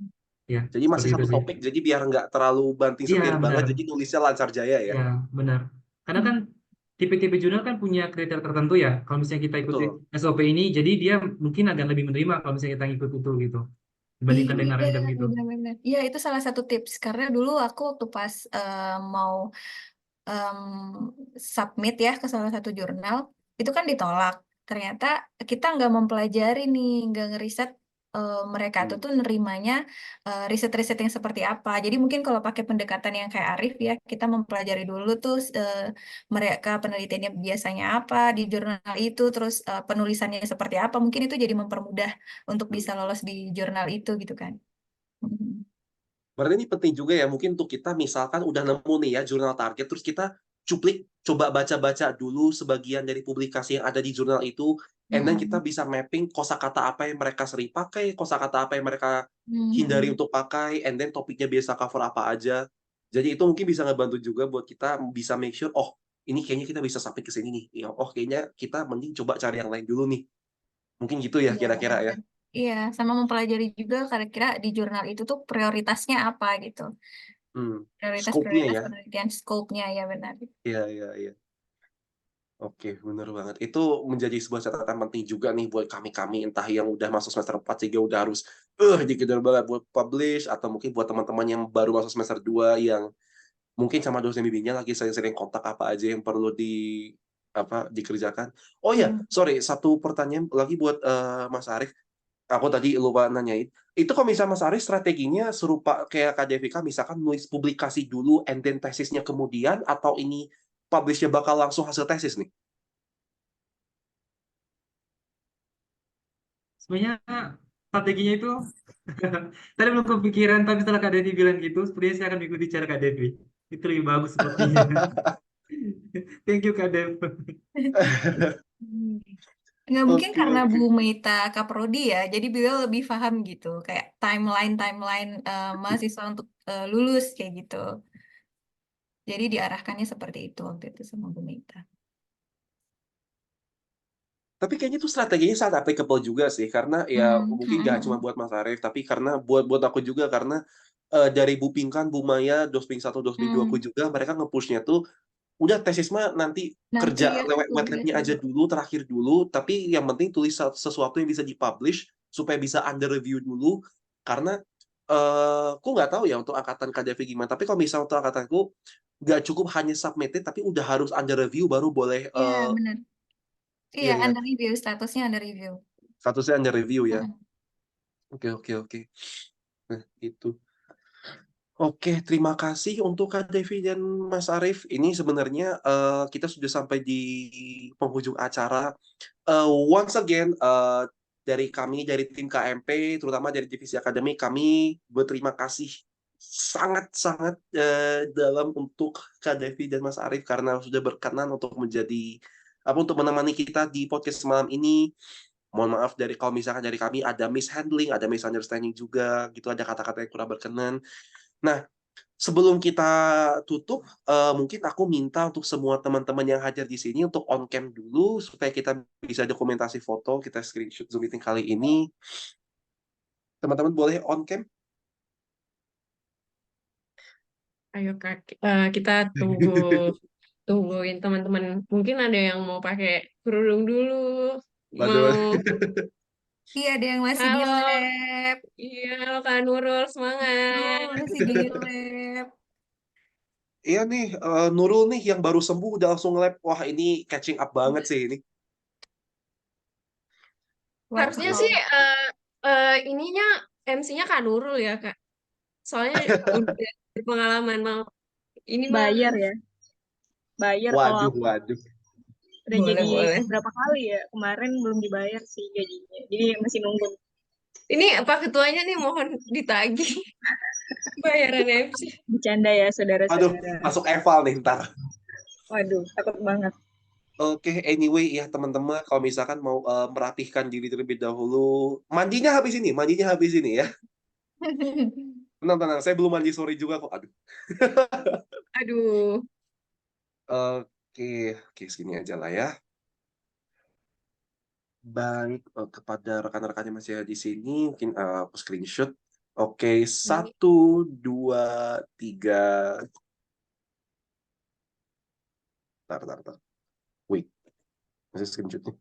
ya Jadi seperti masih itu satu sih. topik, jadi biar nggak terlalu banting Iya setir banget, benar. jadi nulisnya lancar jaya ya. Ya benar. Karena kan tipe-tipe jurnal kan punya kriteria tertentu ya. Kalau misalnya kita ikuti Betul. SOP ini, jadi dia mungkin agak lebih menerima kalau misalnya kita ngikut itu gitu dibandingkan dengan Iya, random gitu. benar-benar. Iya, itu salah satu tips. Karena dulu aku waktu pas mau em, submit ya ke salah satu jurnal, itu kan ditolak. Ternyata kita nggak mempelajari nih, nggak ngeriset mereka tuh Hmm. tuh nerimanya riset-riset yang seperti apa. Jadi mungkin kalau pakai pendekatan yang kayak Arif ya, kita mempelajari dulu tuh mereka penelitiannya biasanya apa di jurnal itu, terus penulisannya seperti apa. Mungkin itu jadi mempermudah untuk bisa lolos di jurnal itu gitu kan. Mhm. Berarti ini penting juga ya, mungkin untuk kita misalkan udah nemu nih ya jurnal target, terus kita cuplik, coba baca-baca dulu sebagian dari publikasi yang ada di jurnal itu, and then kita Mhm. bisa mapping kosakata apa yang mereka sering pakai, kosakata apa yang mereka hindari Mhm. untuk pakai, and then topiknya biasa cover apa aja. Jadi itu mungkin bisa ngebantu juga buat kita bisa make sure, oh ini kayaknya kita bisa sampai ke sini nih. Ya, oh kayaknya kita mending coba cari yang lain dulu nih. Mungkin gitu ya Iya, kira-kira ya. dan iya, sama mempelajari juga kira-kira di jurnal itu tuh prioritasnya apa gitu. Scope-nya Prioritas-prioritas ya. penelitian scope-nya ya benar. Iya, iya, iya. Oke, bener banget. Itu menjadi sebuah catatan penting juga nih buat kami-kami, entah yang udah masuk semester 4 sehingga udah harus dikejar banget buat publish, atau mungkin buat teman-teman yang baru masuk semester 2 yang mungkin sama dosen bimbingnya lagi sering-sering kontak apa aja yang perlu dikerjakan. Oh ya, Hmm. sorry, satu pertanyaan lagi buat Mas Arief. Aku tadi lupa nanyain. Itu kalau misalnya Mas Arief strateginya serupa kayak Kak Devika, misalkan nulis publikasi dulu and then tesisnya kemudian, atau ini publishnya bakal langsung hasil tesis nih? Sebenarnya strateginya itu tadi belum kepikiran, tapi setelah Kak Devi bilang gitu, sepertinya saya akan mengikuti cara Kak Devi. Itu lebih bagus sepertinya. Thank you Kak Dev. Nggak mungkin Oke, karena Bu oke. Meita Kaprodi ya, jadi beliau lebih paham gitu, kayak timeline mahasiswa untuk lulus kayak gitu. Jadi diarahkannya seperti itu waktu itu sama Bu Meita. Tapi kayaknya itu strateginya sangat applicable juga sih, karena ya Hmm, mungkin hmm, gak cuma hmm, buat Mas Arief, tapi karena buat aku juga, karena dari Bu Pinkan, Bu Maya, Dosping 1, Dosping 2 aku hmm. juga, mereka nge-pushnya tuh, udah tesis mah nanti Nanti kerja ya lewat wet publikasi lab-nya aja dulu. dulu, terakhir dulu, tapi yang penting tulis sesuatu yang bisa dipublish, supaya bisa under review dulu, karena aku nggak tahu ya untuk angkatan KDV gimana, tapi kalau misalnya untuk angkatanku, nggak cukup hanya submitted, tapi udah harus under review, baru boleh, Iya benar. Iya iya ya, under review, statusnya under review. statusnya under review ya. Hmm. Oke, oke, oke. Nah, itu. Oke, terima kasih untuk Kak Devi dan Mas Arief. Ini sebenarnya kita sudah sampai di penghujung acara. Once again, dari kami, dari tim KMP, terutama dari Divisi Akademik, kami berterima kasih sangat-sangat dalam untuk Kak Devi dan Mas Arief karena sudah berkenan untuk untuk menemani kita di podcast malam ini. Mohon maaf kalau misalkan dari kami ada mishandling, ada misunderstanding juga gitu, ada kata-kata yang kurang berkenan. Nah, sebelum kita tutup, mungkin aku minta untuk semua teman-teman yang hadir di sini untuk on cam dulu supaya kita bisa dokumentasi foto, kita screenshot Zoom meeting kali ini. Teman-teman boleh on cam? Ayo Kak, kita tungguin teman-teman. Mungkin ada yang mau pakai kerudung dulu, Waduh. mau Iya, ada yang masih di halo, lab. iya halo Kak Nurul, semangat. Masih di lab. Iya nih, Nurul nih yang baru sembuh udah langsung lab. Wah, ini catching up banget sih ini. Harusnya sih Wow. ininya MC-nya Kak Nurul ya Kak. Soalnya udah berpengalaman mau ini mah Bayar ya, bayar kalau Waduh, aku waduh. udah boleh jadi boleh. berapa kali ya, kemarin belum dibayar sih gajinya, jadi masih nunggu. Ini Pak Ketuanya nih mohon ditagih bayaran MC. Bercanda ya Aduh, saudara-saudara. masuk eval nih ntar. Waduh, takut banget. Oke, anyway ya teman-teman, kalau misalkan mau merapihkan diri terlebih dahulu, mandinya habis ini ya. Tenang, saya belum mandi sore juga kok. Aduh. Aduh, Oke, segini aja lah ya. Baik, kepada rekan-rekan yang masih ada di sini, mungkin aku screenshot. Oke, 1, 2, 3. Bentar. Wait, masih screenshot nih.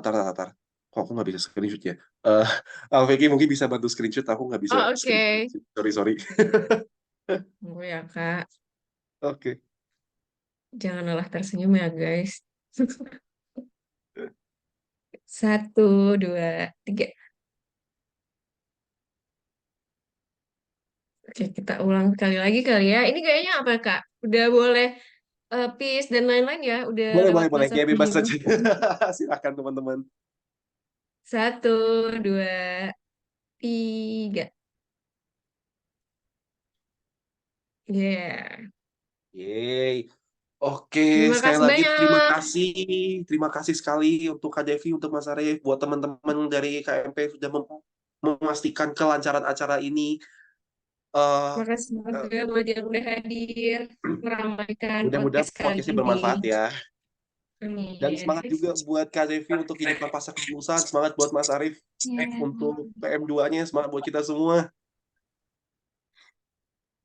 Tar. Kok aku nggak bisa screenshot ya? Vicky mungkin bisa bantu screenshot, aku nggak bisa oh oke. screenshot. Sorry. Tunggu ya Kak. Oke. Jangan lelah tersenyum ya guys. 1, 2, 3. Oke, kita ulang sekali lagi kali ya. Ini kayaknya apa Kak? Udah boleh peace dan lain-lain ya? Udah lewat Boleh. masa Kayak bebas penyembuhan. saja. Silakan teman-teman. 1, 2, 3. Yeah. Yeay. Oke, Terima sekali kasih lagi banyak. terima kasih sekali untuk Kak Devi, untuk Mas Arief, buat teman-teman dari KMP sudah memastikan kelancaran acara ini. Eh, Makasih banget eh, juga buat yang udah hadir meramaikan Mudah-mudahan podcast kali podcastnya ini. bermanfaat ya. Dan Amin. semangat juga buat Kak Devi untuk kehidupan pasca kelulusan. Semangat buat Mas Arief Ya. untuk PM2-nya. Semangat buat kita semua.